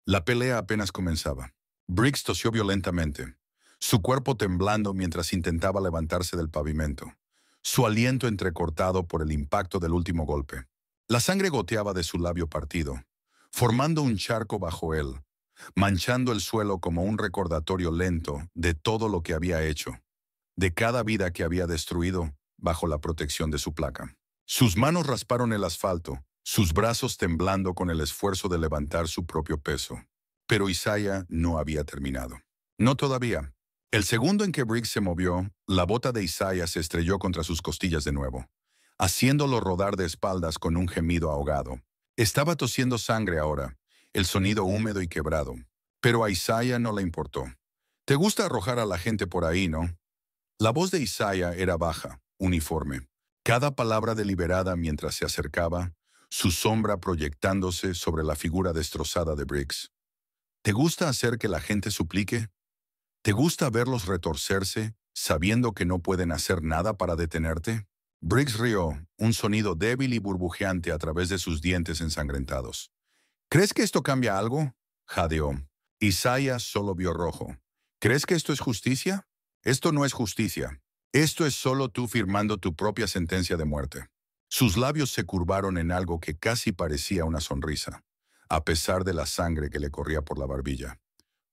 La pelea apenas comenzaba. Briggs tosió violentamente, su cuerpo temblando mientras intentaba levantarse del pavimento, su aliento entrecortado por el impacto del último golpe. La sangre goteaba de su labio partido, formando un charco bajo él, manchando el suelo como un recordatorio lento de todo lo que había hecho, de cada vida que había destruido bajo la protección de su placa. Sus manos rasparon el asfalto, sus brazos temblando con el esfuerzo de levantar su propio peso. Pero Isaiah no había terminado. No todavía. El segundo en que Briggs se movió, la bota de Isaiah se estrelló contra sus costillas de nuevo, haciéndolo rodar de espaldas con un gemido ahogado. Estaba tosiendo sangre ahora, el sonido húmedo y quebrado, Pero a Isaiah no le importó. Te gusta arrojar a la gente por ahí, ¿no? La voz de Isaiah era baja, uniforme. Cada palabra deliberada mientras se acercaba, su sombra proyectándose sobre la figura destrozada de Briggs. ¿Te gusta hacer que la gente suplique? ¿Te gusta verlos retorcerse, sabiendo que no pueden hacer nada para detenerte? Briggs rió, un sonido débil y burbujeante a través de sus dientes ensangrentados. ¿Crees que esto cambia algo? Jadeó. Isaiah solo vio rojo. ¿Crees que esto es justicia? Esto no es justicia. Esto es solo tú firmando tu propia sentencia de muerte. Sus labios se curvaron en algo que casi parecía una sonrisa, a pesar de la sangre que le corría por la barbilla.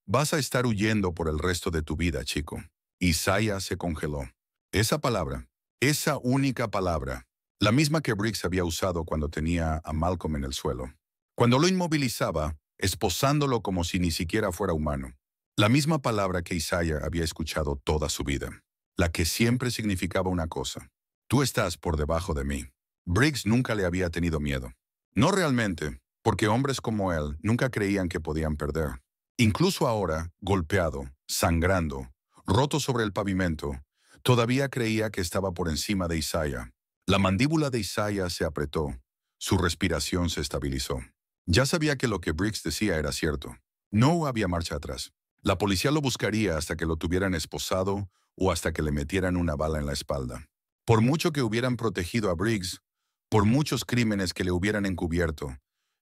Vas a estar huyendo por el resto de tu vida, chico. Isaiah se congeló. Esa palabra, esa única palabra, la misma que Briggs había usado cuando tenía a Malcolm en el suelo. Cuando lo inmovilizaba, esposándolo como si ni siquiera fuera humano. La misma palabra que Isaiah había escuchado toda su vida. La que siempre significaba una cosa. Tú estás por debajo de mí. Briggs nunca le había tenido miedo. No realmente, porque hombres como él nunca creían que podían perder. Incluso ahora, golpeado, sangrando, roto sobre el pavimento, todavía creía que estaba por encima de Isaiah. La mandíbula de Isaiah se apretó. Su respiración se estabilizó. Ya sabía que lo que Briggs decía era cierto. No había marcha atrás. La policía lo buscaría hasta que lo tuvieran esposado o hasta que le metieran una bala en la espalda. Por mucho que hubieran protegido a Briggs, por muchos crímenes que le hubieran encubierto,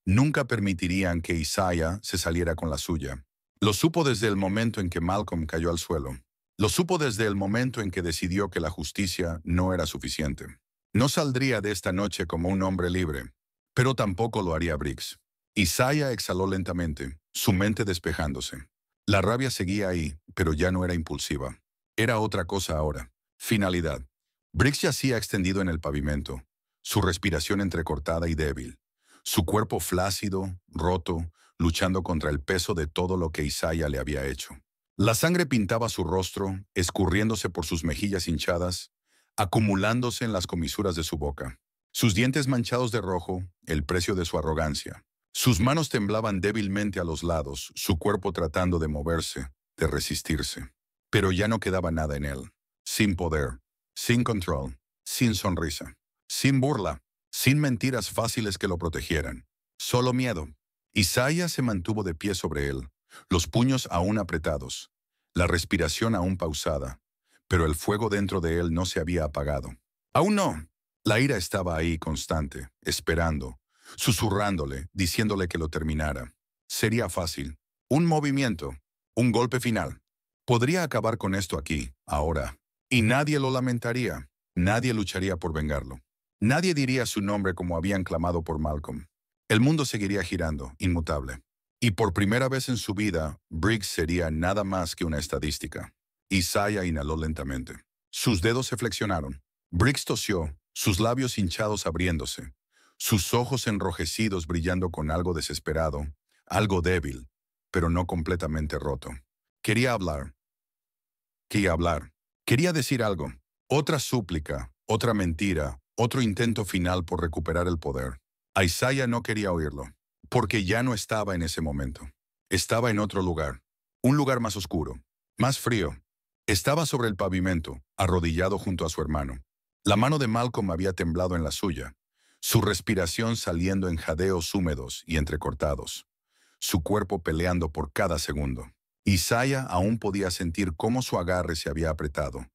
nunca permitirían que Isaiah se saliera con la suya. Lo supo desde el momento en que Malcolm cayó al suelo. Lo supo desde el momento en que decidió que la justicia no era suficiente. No saldría de esta noche como un hombre libre, pero tampoco lo haría Briggs. Isaiah exhaló lentamente, su mente despejándose. La rabia seguía ahí, pero ya no era impulsiva. Era otra cosa ahora. Finalidad. Briggs yacía extendido en el pavimento, su respiración entrecortada y débil. Su cuerpo flácido, roto, luchando contra el peso de todo lo que Isaiah le había hecho. La sangre pintaba su rostro, escurriéndose por sus mejillas hinchadas, acumulándose en las comisuras de su boca. Sus dientes manchados de rojo, el precio de su arrogancia. Sus manos temblaban débilmente a los lados, su cuerpo tratando de moverse, de resistirse. Pero ya no quedaba nada en él. Sin poder, sin control, sin sonrisa, sin burla, sin mentiras fáciles que lo protegieran. Solo miedo. Isaiah se mantuvo de pie sobre él, los puños aún apretados, la respiración aún pausada, pero el fuego dentro de él no se había apagado. Aún no. La ira estaba ahí constante, esperando, susurrándole, diciéndole que lo terminara. Sería fácil. Un movimiento, un golpe final. Podría acabar con esto aquí, ahora. Y nadie lo lamentaría. Nadie lucharía por vengarlo. Nadie diría su nombre como habían clamado por Malcolm. El mundo seguiría girando, inmutable. Y por primera vez en su vida, Briggs sería nada más que una estadística. Isaiah inhaló lentamente. Sus dedos se flexionaron. Briggs tosió, sus labios hinchados abriéndose, sus ojos enrojecidos brillando con algo desesperado, algo débil, pero no completamente roto. Quería hablar. Quería decir algo. Otra súplica, otra mentira, otro intento final por recuperar el poder. Isaiah no quería oírlo, porque ya no estaba en ese momento. Estaba en otro lugar, un lugar más oscuro, más frío. Estaba sobre el pavimento, arrodillado junto a su hermano. La mano de Malcolm había temblado en la suya, su respiración saliendo en jadeos húmedos y entrecortados, su cuerpo peleando por cada segundo. Isaiah aún podía sentir cómo su agarre se había apretado,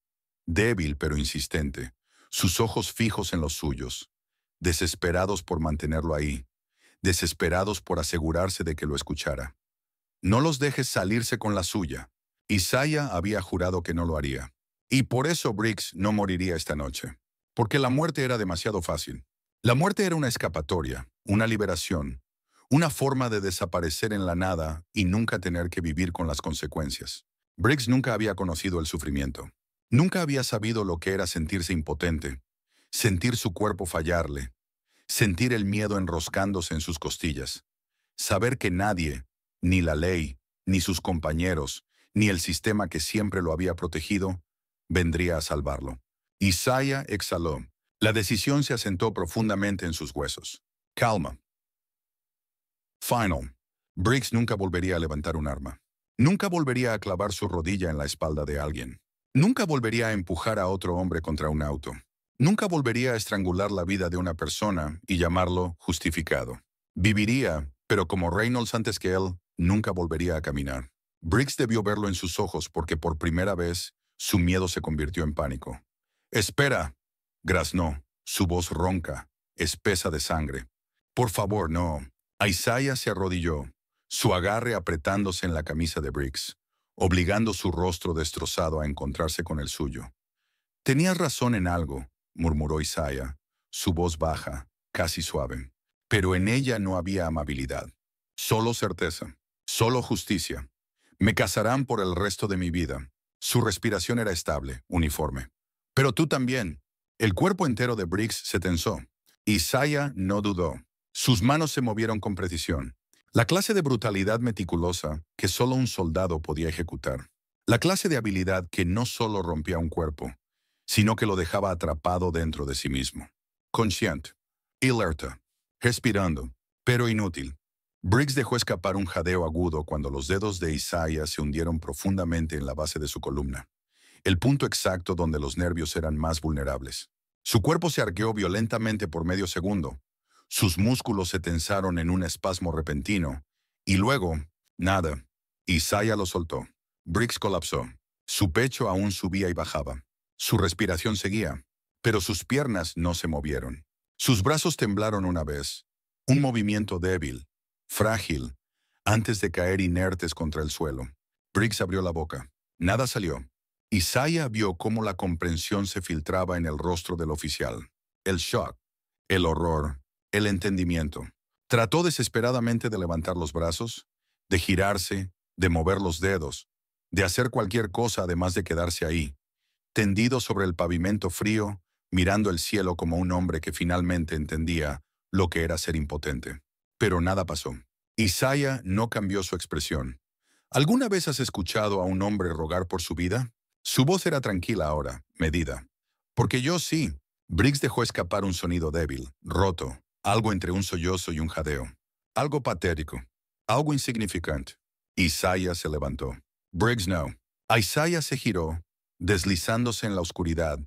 débil pero insistente, sus ojos fijos en los suyos, desesperados por mantenerlo ahí, desesperados por asegurarse de que lo escuchara. No los dejes salirse con la suya. Isaiah había jurado que no lo haría. Y por eso Briggs no moriría esta noche. Porque la muerte era demasiado fácil. La muerte era una escapatoria, una liberación, una forma de desaparecer en la nada y nunca tener que vivir con las consecuencias. Briggs nunca había conocido el sufrimiento. Nunca había sabido lo que era sentirse impotente, sentir su cuerpo fallarle, sentir el miedo enroscándose en sus costillas, saber que nadie, ni la ley, ni sus compañeros, ni el sistema que siempre lo había protegido, vendría a salvarlo. Isaiah exhaló. La decisión se asentó profundamente en sus huesos. Calma. Final. Briggs nunca volvería a levantar un arma. Nunca volvería a clavar su rodilla en la espalda de alguien. Nunca volvería a empujar a otro hombre contra un auto. Nunca volvería a estrangular la vida de una persona y llamarlo justificado. Viviría, pero como Reynolds antes que él, nunca volvería a caminar. Briggs debió verlo en sus ojos porque por primera vez su miedo se convirtió en pánico. «Espera», graznó, su voz ronca, espesa de sangre. «Por favor, no». Isaiah se arrodilló, su agarre apretándose en la camisa de Briggs, obligando su rostro destrozado a encontrarse con el suyo. «Tenías razón en algo», murmuró Isaiah, su voz baja, casi suave. Pero en ella no había amabilidad. Solo certeza, solo justicia. Me casarán por el resto de mi vida. Su respiración era estable, uniforme. «Pero tú también». El cuerpo entero de Briggs se tensó. Isaiah no dudó. Sus manos se movieron con precisión. La clase de brutalidad meticulosa que solo un soldado podía ejecutar. La clase de habilidad que no solo rompía un cuerpo, sino que lo dejaba atrapado dentro de sí mismo. Consciente, alerta, respirando, pero inútil. Briggs dejó escapar un jadeo agudo cuando los dedos de Isaiah se hundieron profundamente en la base de su columna, el punto exacto donde los nervios eran más vulnerables. Su cuerpo se arqueó violentamente por medio segundo. Sus músculos se tensaron en un espasmo repentino. Y luego, nada. Isaiah lo soltó. Briggs colapsó. Su pecho aún subía y bajaba. Su respiración seguía, pero sus piernas no se movieron. Sus brazos temblaron una vez. Un movimiento débil, frágil, antes de caer inertes contra el suelo. Briggs abrió la boca. Nada salió. Isaiah vio cómo la comprensión se filtraba en el rostro del oficial. El shock, el horror, el entendimiento. Trató desesperadamente de levantar los brazos, de girarse, de mover los dedos, de hacer cualquier cosa además de quedarse ahí, tendido sobre el pavimento frío, mirando el cielo como un hombre que finalmente entendía lo que era ser impotente. Pero nada pasó. Isaiah no cambió su expresión. ¿Alguna vez has escuchado a un hombre rogar por su vida? Su voz era tranquila ahora, medida. Porque yo sí. Briggs dejó escapar un sonido débil, roto, algo entre un sollozo y un jadeo. Algo patético, algo insignificante. Isaiah se levantó. Briggs no. Isaiah se giró, deslizándose en la oscuridad,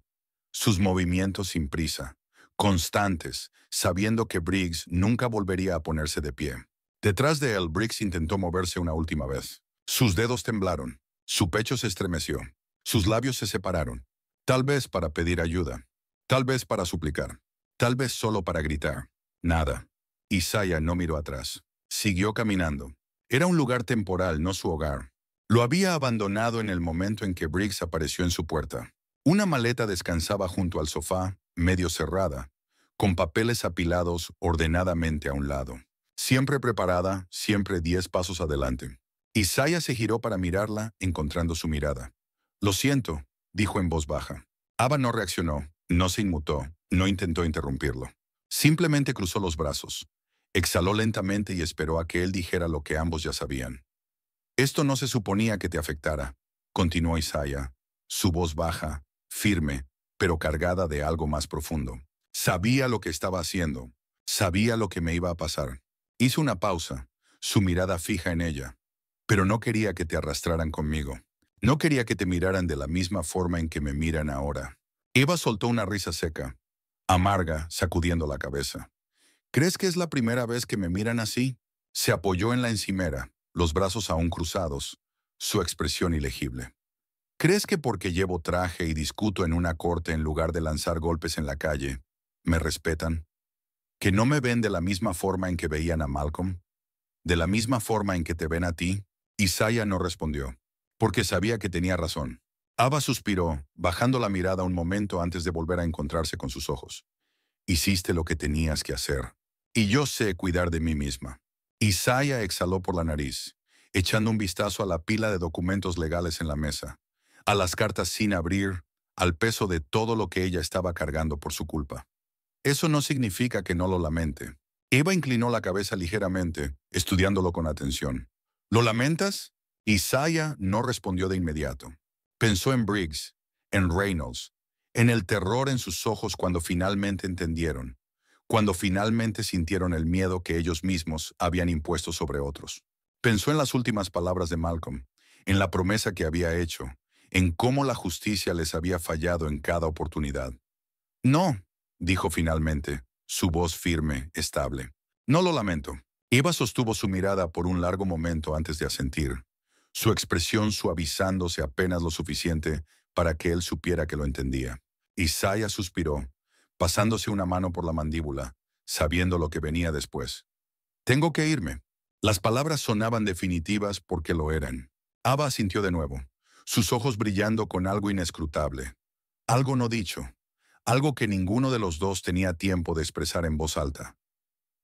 sus movimientos sin prisa, constantes, sabiendo que Briggs nunca volvería a ponerse de pie. Detrás de él, Briggs intentó moverse una última vez. Sus dedos temblaron, su pecho se estremeció, sus labios se separaron, tal vez para pedir ayuda, tal vez para suplicar, tal vez solo para gritar. Nada. Isaiah no miró atrás. Siguió caminando. Era un lugar temporal, no su hogar. Lo había abandonado en el momento en que Briggs apareció en su puerta. Una maleta descansaba junto al sofá, medio cerrada, con papeles apilados ordenadamente a un lado. Siempre preparada, siempre 10 pasos adelante. Isaiah se giró para mirarla, encontrando su mirada. «Lo siento», dijo en voz baja. Ava no reaccionó, no se inmutó, no intentó interrumpirlo. Simplemente cruzó los brazos. Exhaló lentamente y esperó a que él dijera lo que ambos ya sabían. «Esto no se suponía que te afectara», continuó Isaiah, su voz baja, firme, pero cargada de algo más profundo. «Sabía lo que estaba haciendo. Sabía lo que me iba a pasar». Hizo una pausa, su mirada fija en ella. «Pero no quería que te arrastraran conmigo. No quería que te miraran de la misma forma en que me miran ahora». Eva soltó una risa seca, amarga, sacudiendo la cabeza. «¿Crees que es la primera vez que me miran así?» Se apoyó en la encimera, los brazos aún cruzados, su expresión ilegible. «¿Crees que porque llevo traje y discuto en una corte en lugar de lanzar golpes en la calle, me respetan? ¿Que no me ven de la misma forma en que veían a Malcolm? ¿De la misma forma en que te ven a ti?» Isaiah no respondió, porque sabía que tenía razón. Ava suspiró, bajando la mirada un momento antes de volver a encontrarse con sus ojos. «Hiciste lo que tenías que hacer. Y yo sé cuidar de mí misma». Isaiah exhaló por la nariz, echando un vistazo a la pila de documentos legales en la mesa, a las cartas sin abrir, al peso de todo lo que ella estaba cargando por su culpa. «Eso no significa que no lo lamente». Eva inclinó la cabeza ligeramente, estudiándolo con atención. «¿Lo lamentas?» Isaiah no respondió de inmediato. Pensó en Briggs, en Reynolds, en el terror en sus ojos cuando finalmente entendieron, cuando finalmente sintieron el miedo que ellos mismos habían impuesto sobre otros. Pensó en las últimas palabras de Malcolm, en la promesa que había hecho, en cómo la justicia les había fallado en cada oportunidad. No, dijo finalmente, su voz firme, estable. No lo lamento. Eva sostuvo su mirada por un largo momento antes de asentir, su expresión suavizándose apenas lo suficiente para que él supiera que lo entendía. Isaiah suspiró, pasándose una mano por la mandíbula, sabiendo lo que venía después. Tengo que irme. Las palabras sonaban definitivas porque lo eran. Ava asintió de nuevo, sus ojos brillando con algo inescrutable. Algo no dicho, algo que ninguno de los dos tenía tiempo de expresar en voz alta.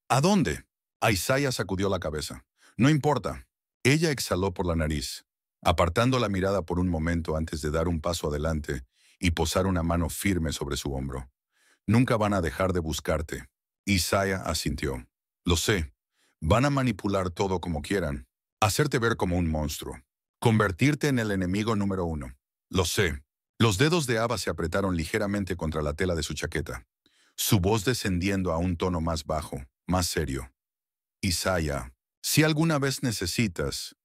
¿A dónde? Isaiah sacudió la cabeza. No importa. Ella exhaló por la nariz, apartando la mirada por un momento antes de dar un paso adelante y posar una mano firme sobre su hombro. Nunca van a dejar de buscarte. Isaiah asintió. Lo sé. Van a manipular todo como quieran. Hacerte ver como un monstruo. Convertirte en el enemigo número uno. Lo sé. Los dedos de Ava se apretaron ligeramente contra la tela de su chaqueta, su voz descendiendo a un tono más bajo, más serio. Isaiah, si alguna vez necesitas...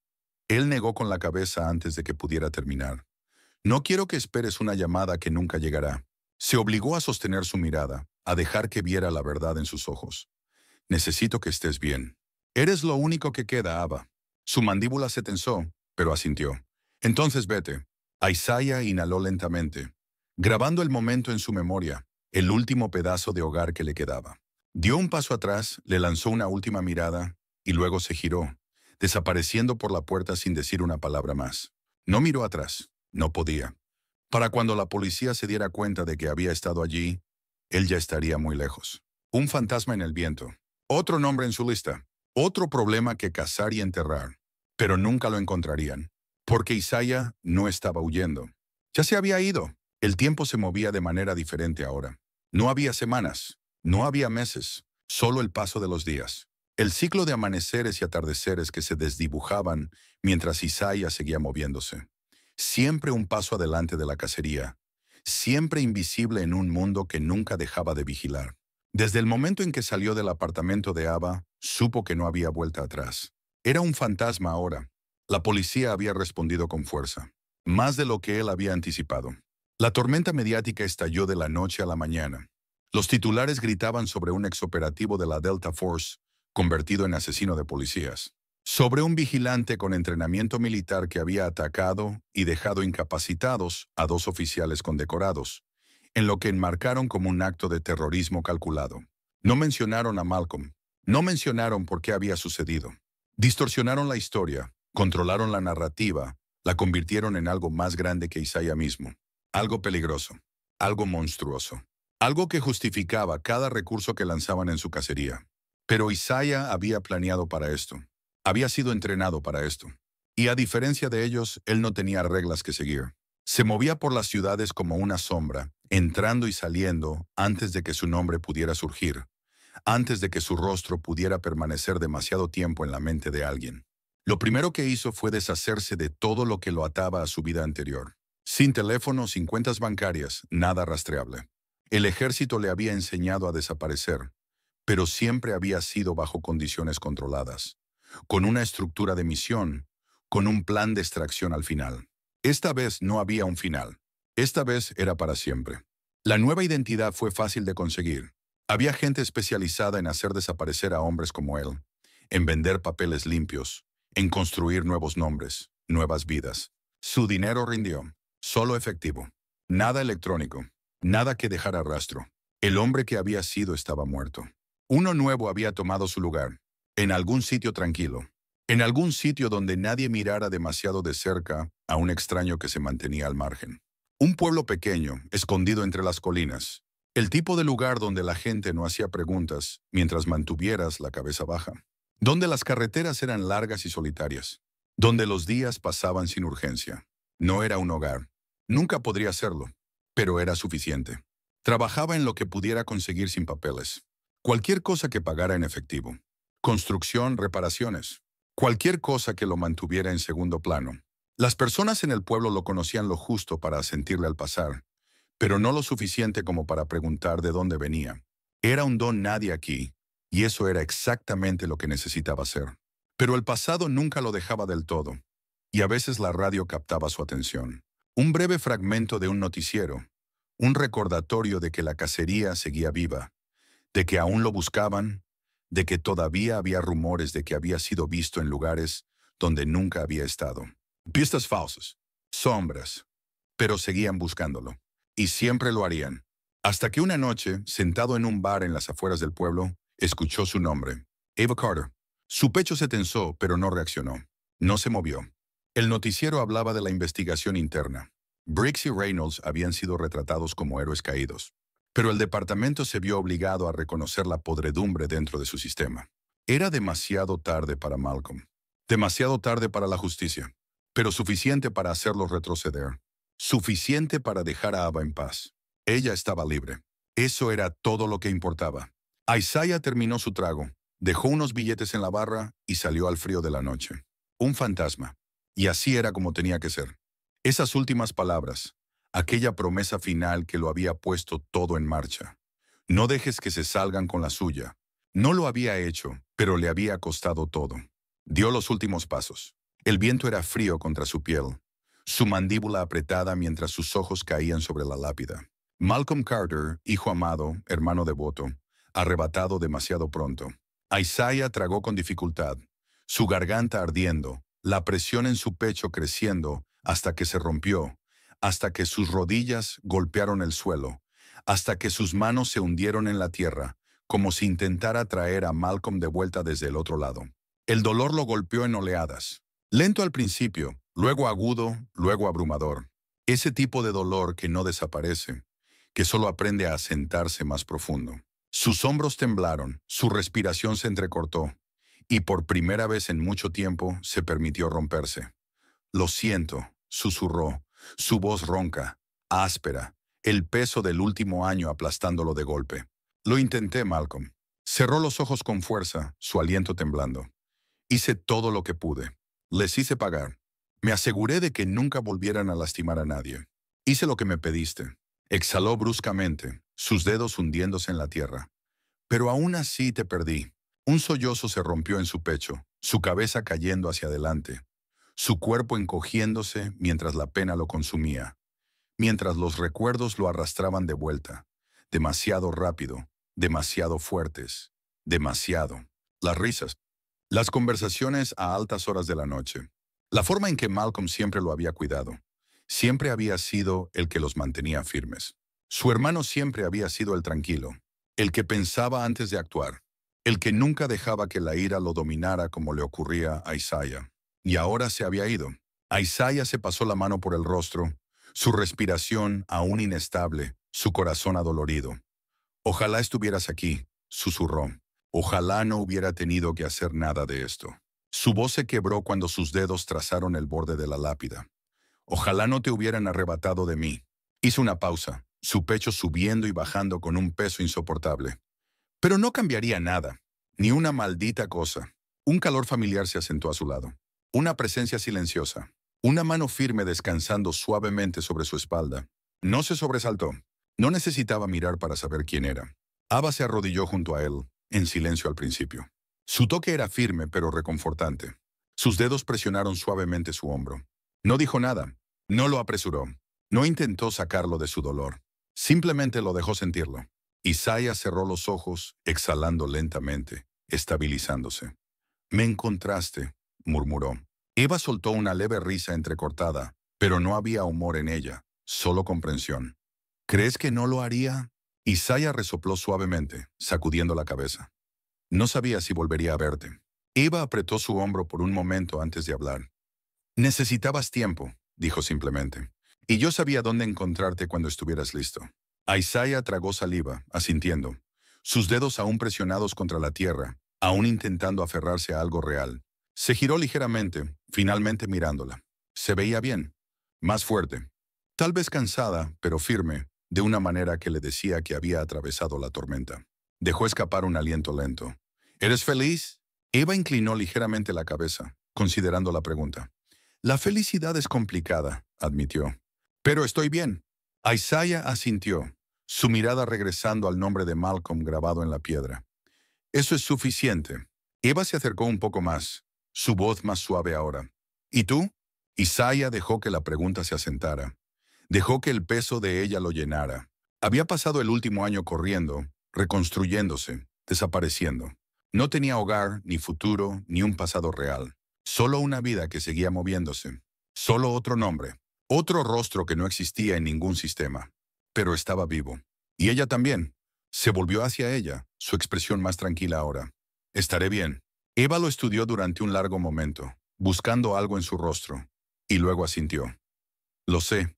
Él negó con la cabeza antes de que pudiera terminar. No quiero que esperes una llamada que nunca llegará. Se obligó a sostener su mirada, a dejar que viera la verdad en sus ojos. Necesito que estés bien. Eres lo único que queda, Ava. Su mandíbula se tensó, pero asintió. Entonces vete. Isaiah inhaló lentamente, grabando el momento en su memoria, el último pedazo de hogar que le quedaba. Dio un paso atrás, le lanzó una última mirada y luego se giró, desapareciendo por la puerta sin decir una palabra más. No miró atrás. No podía. Para cuando la policía se diera cuenta de que había estado allí, él ya estaría muy lejos. Un fantasma en el viento. Otro nombre en su lista. Otro problema que cazar y enterrar. Pero nunca lo encontrarían. Porque Isaiah no estaba huyendo. Ya se había ido. El tiempo se movía de manera diferente ahora. No había semanas. No había meses. Solo el paso de los días. El ciclo de amaneceres y atardeceres que se desdibujaban mientras Isaiah seguía moviéndose. Siempre un paso adelante de la cacería. Siempre invisible en un mundo que nunca dejaba de vigilar. Desde el momento en que salió del apartamento de Ava, supo que no había vuelta atrás. Era un fantasma ahora. La policía había respondido con fuerza, más de lo que él había anticipado. La tormenta mediática estalló de la noche a la mañana. Los titulares gritaban sobre un exoperativo de la Delta Force, convertido en asesino de policías. Sobre un vigilante con entrenamiento militar que había atacado y dejado incapacitados a 2 oficiales condecorados, en lo que enmarcaron como un acto de terrorismo calculado. No mencionaron a Malcolm. No mencionaron por qué había sucedido. Distorsionaron la historia, controlaron la narrativa, la convirtieron en algo más grande que Isaiah mismo. Algo peligroso, algo monstruoso, algo que justificaba cada recurso que lanzaban en su cacería. Pero Isaiah había planeado para esto. Había sido entrenado para esto. Y a diferencia de ellos, él no tenía reglas que seguir. Se movía por las ciudades como una sombra, entrando y saliendo antes de que su nombre pudiera surgir, antes de que su rostro pudiera permanecer demasiado tiempo en la mente de alguien. Lo primero que hizo fue deshacerse de todo lo que lo ataba a su vida anterior. Sin teléfono, sin cuentas bancarias, nada rastreable. El ejército le había enseñado a desaparecer, pero siempre había sido bajo condiciones controladas, con una estructura de misión, con un plan de extracción al final. Esta vez no había un final. Esta vez era para siempre. La nueva identidad fue fácil de conseguir. Había gente especializada en hacer desaparecer a hombres como él, en vender papeles limpios, en construir nuevos nombres, nuevas vidas. Su dinero rindió. Solo efectivo. Nada electrónico. Nada que dejara rastro. El hombre que había sido estaba muerto. Uno nuevo había tomado su lugar, en algún sitio tranquilo, en algún sitio donde nadie mirara demasiado de cerca a un extraño que se mantenía al margen. Un pueblo pequeño, escondido entre las colinas. El tipo de lugar donde la gente no hacía preguntas mientras mantuvieras la cabeza baja. Donde las carreteras eran largas y solitarias. Donde los días pasaban sin urgencia. No era un hogar. Nunca podría serlo, pero era suficiente. Trabajaba en lo que pudiera conseguir sin papeles. Cualquier cosa que pagara en efectivo. Construcción, reparaciones. Cualquier cosa que lo mantuviera en segundo plano. Las personas en el pueblo lo conocían lo justo para asentirle al pasar, pero no lo suficiente como para preguntar de dónde venía. Era un don nadie aquí, y eso era exactamente lo que necesitaba hacer. Pero el pasado nunca lo dejaba del todo. y a veces la radio captaba su atención. Un breve fragmento de un noticiero, un recordatorio de que la cacería seguía viva, de que aún lo buscaban, de que todavía había rumores de que había sido visto en lugares donde nunca había estado. Pistas falsas, sombras, pero seguían buscándolo. Y siempre lo harían. Hasta que una noche, sentado en un bar en las afueras del pueblo, escuchó su nombre, Ava Carter. Su pecho se tensó, pero no reaccionó. No se movió. El noticiero hablaba de la investigación interna. Briggs y Reynolds habían sido retratados como héroes caídos. Pero el departamento se vio obligado a reconocer la podredumbre dentro de su sistema. Era demasiado tarde para Malcolm. Demasiado tarde para la justicia. Pero suficiente para hacerlos retroceder. Suficiente para dejar a Ava en paz. Ella estaba libre. Eso era todo lo que importaba. Isaiah terminó su trago, dejó unos billetes en la barra y salió al frío de la noche. Un fantasma. Y así era como tenía que ser. Esas últimas palabras, aquella promesa final que lo había puesto todo en marcha. No dejes que se salgan con la suya. No lo había hecho, pero le había costado todo. Dio los últimos pasos. El viento era frío contra su piel, su mandíbula apretada mientras sus ojos caían sobre la lápida. Malcolm Carter, hijo amado, hermano devoto, arrebatado demasiado pronto. Isaiah tragó con dificultad, su garganta ardiendo, la presión en su pecho creciendo hasta que se rompió, hasta que sus rodillas golpearon el suelo, hasta que sus manos se hundieron en la tierra, como si intentara traer a Malcolm de vuelta desde el otro lado. El dolor lo golpeó en oleadas. Lento al principio, luego agudo, luego abrumador. Ese tipo de dolor que no desaparece, que solo aprende a sentarse más profundo. Sus hombros temblaron, su respiración se entrecortó, y por primera vez en mucho tiempo se permitió romperse. Lo siento, susurró, su voz ronca, áspera, el peso del último año aplastándolo de golpe. Lo intenté, Malcolm. Cerró los ojos con fuerza, su aliento temblando. Hice todo lo que pude. Les hice pagar. Me aseguré de que nunca volvieran a lastimar a nadie. Hice lo que me pediste. Exhaló bruscamente, sus dedos hundiéndose en la tierra. Pero aún así te perdí. Un sollozo se rompió en su pecho, su cabeza cayendo hacia adelante, su cuerpo encogiéndose mientras la pena lo consumía, mientras los recuerdos lo arrastraban de vuelta. Demasiado rápido, demasiado fuertes, demasiado. Las risas. Las conversaciones a altas horas de la noche. La forma en que Malcolm siempre lo había cuidado. Siempre había sido el que los mantenía firmes. Su hermano siempre había sido el tranquilo, el que pensaba antes de actuar, el que nunca dejaba que la ira lo dominara como le ocurría a Isaiah. Y ahora se había ido. Isaiah se pasó la mano por el rostro, su respiración aún inestable, su corazón adolorido. Ojalá estuvieras aquí, susurró. Ojalá no hubiera tenido que hacer nada de esto. Su voz se quebró cuando sus dedos trazaron el borde de la lápida. Ojalá no te hubieran arrebatado de mí. Hizo una pausa, su pecho subiendo y bajando con un peso insoportable. Pero no cambiaría nada, ni una maldita cosa. Un calor familiar se asentó a su lado. Una presencia silenciosa. Una mano firme descansando suavemente sobre su espalda. No se sobresaltó. No necesitaba mirar para saber quién era. Ava se arrodilló junto a él, en silencio al principio. Su toque era firme pero reconfortante. Sus dedos presionaron suavemente su hombro. No dijo nada. No lo apresuró. No intentó sacarlo de su dolor. Simplemente lo dejó sentirlo. Isaiah cerró los ojos, exhalando lentamente, estabilizándose. «Me encontraste», murmuró. Eva soltó una leve risa entrecortada, pero no había humor en ella, solo comprensión. «¿Crees que no lo haría?» Isaiah resopló suavemente, sacudiendo la cabeza. No sabía si volvería a verte. Eva apretó su hombro por un momento antes de hablar. «Necesitabas tiempo», dijo simplemente. «Y yo sabía dónde encontrarte cuando estuvieras listo». Isaiah tragó saliva, asintiendo, sus dedos aún presionados contra la tierra, aún intentando aferrarse a algo real. Se giró ligeramente, finalmente mirándola. Se veía bien, más fuerte, tal vez cansada, pero firme, de una manera que le decía que había atravesado la tormenta. Dejó escapar un aliento lento. «¿Eres feliz?» Eva inclinó ligeramente la cabeza, considerando la pregunta. «La felicidad es complicada», admitió. «Pero estoy bien». Isaiah asintió, su mirada regresando al nombre de Malcolm grabado en la piedra. «Eso es suficiente». Eva se acercó un poco más, su voz más suave ahora. «¿Y tú?» Isaías dejó que la pregunta se asentara. Dejó que el peso de ella lo llenara. Había pasado el último año corriendo, reconstruyéndose, desapareciendo. No tenía hogar, ni futuro, ni un pasado real. Solo una vida que seguía moviéndose. Solo otro nombre. Otro rostro que no existía en ningún sistema. Pero estaba vivo. Y ella también. Se volvió hacia ella, su expresión más tranquila ahora. Estaré bien. Eva lo estudió durante un largo momento, buscando algo en su rostro. Y luego asintió. Lo sé.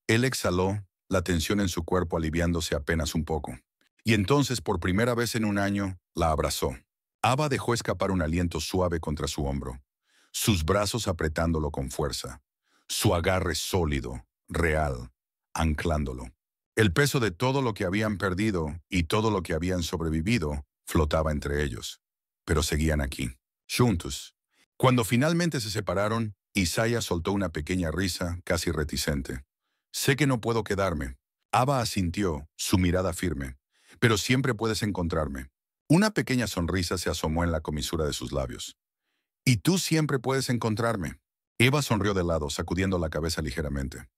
Él exhaló, la tensión en su cuerpo aliviándose apenas un poco. Y entonces, por primera vez en un año, la abrazó. Ava dejó escapar un aliento suave contra su hombro, sus brazos apretándolo con fuerza, su agarre sólido, real, anclándolo. El peso de todo lo que habían perdido y todo lo que habían sobrevivido flotaba entre ellos. Pero seguían aquí, juntos. Cuando finalmente se separaron, Isaías soltó una pequeña risa, casi reticente. Sé que no puedo quedarme. Ava asintió, su mirada firme. Pero siempre puedes encontrarme. Una pequeña sonrisa se asomó en la comisura de sus labios. Y tú siempre puedes encontrarme. Eva sonrió de lado, sacudiendo la cabeza ligeramente.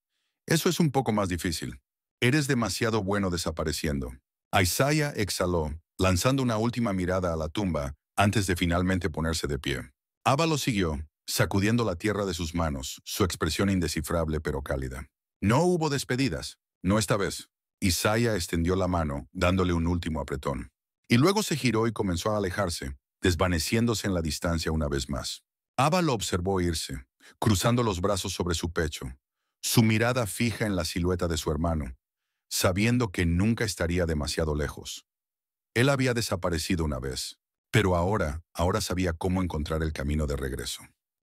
Eso es un poco más difícil. Eres demasiado bueno desapareciendo. Isaiah exhaló, lanzando una última mirada a la tumba antes de finalmente ponerse de pie. Ava lo siguió, sacudiendo la tierra de sus manos, su expresión indescifrable pero cálida. No hubo despedidas, no esta vez. Isaiah extendió la mano, dándole un último apretón. Y luego se giró y comenzó a alejarse, desvaneciéndose en la distancia una vez más. Ava lo observó irse, cruzando los brazos sobre su pecho, su mirada fija en la silueta de su hermano, sabiendo que nunca estaría demasiado lejos. Él había desaparecido una vez, pero ahora sabía cómo encontrar el camino de regreso.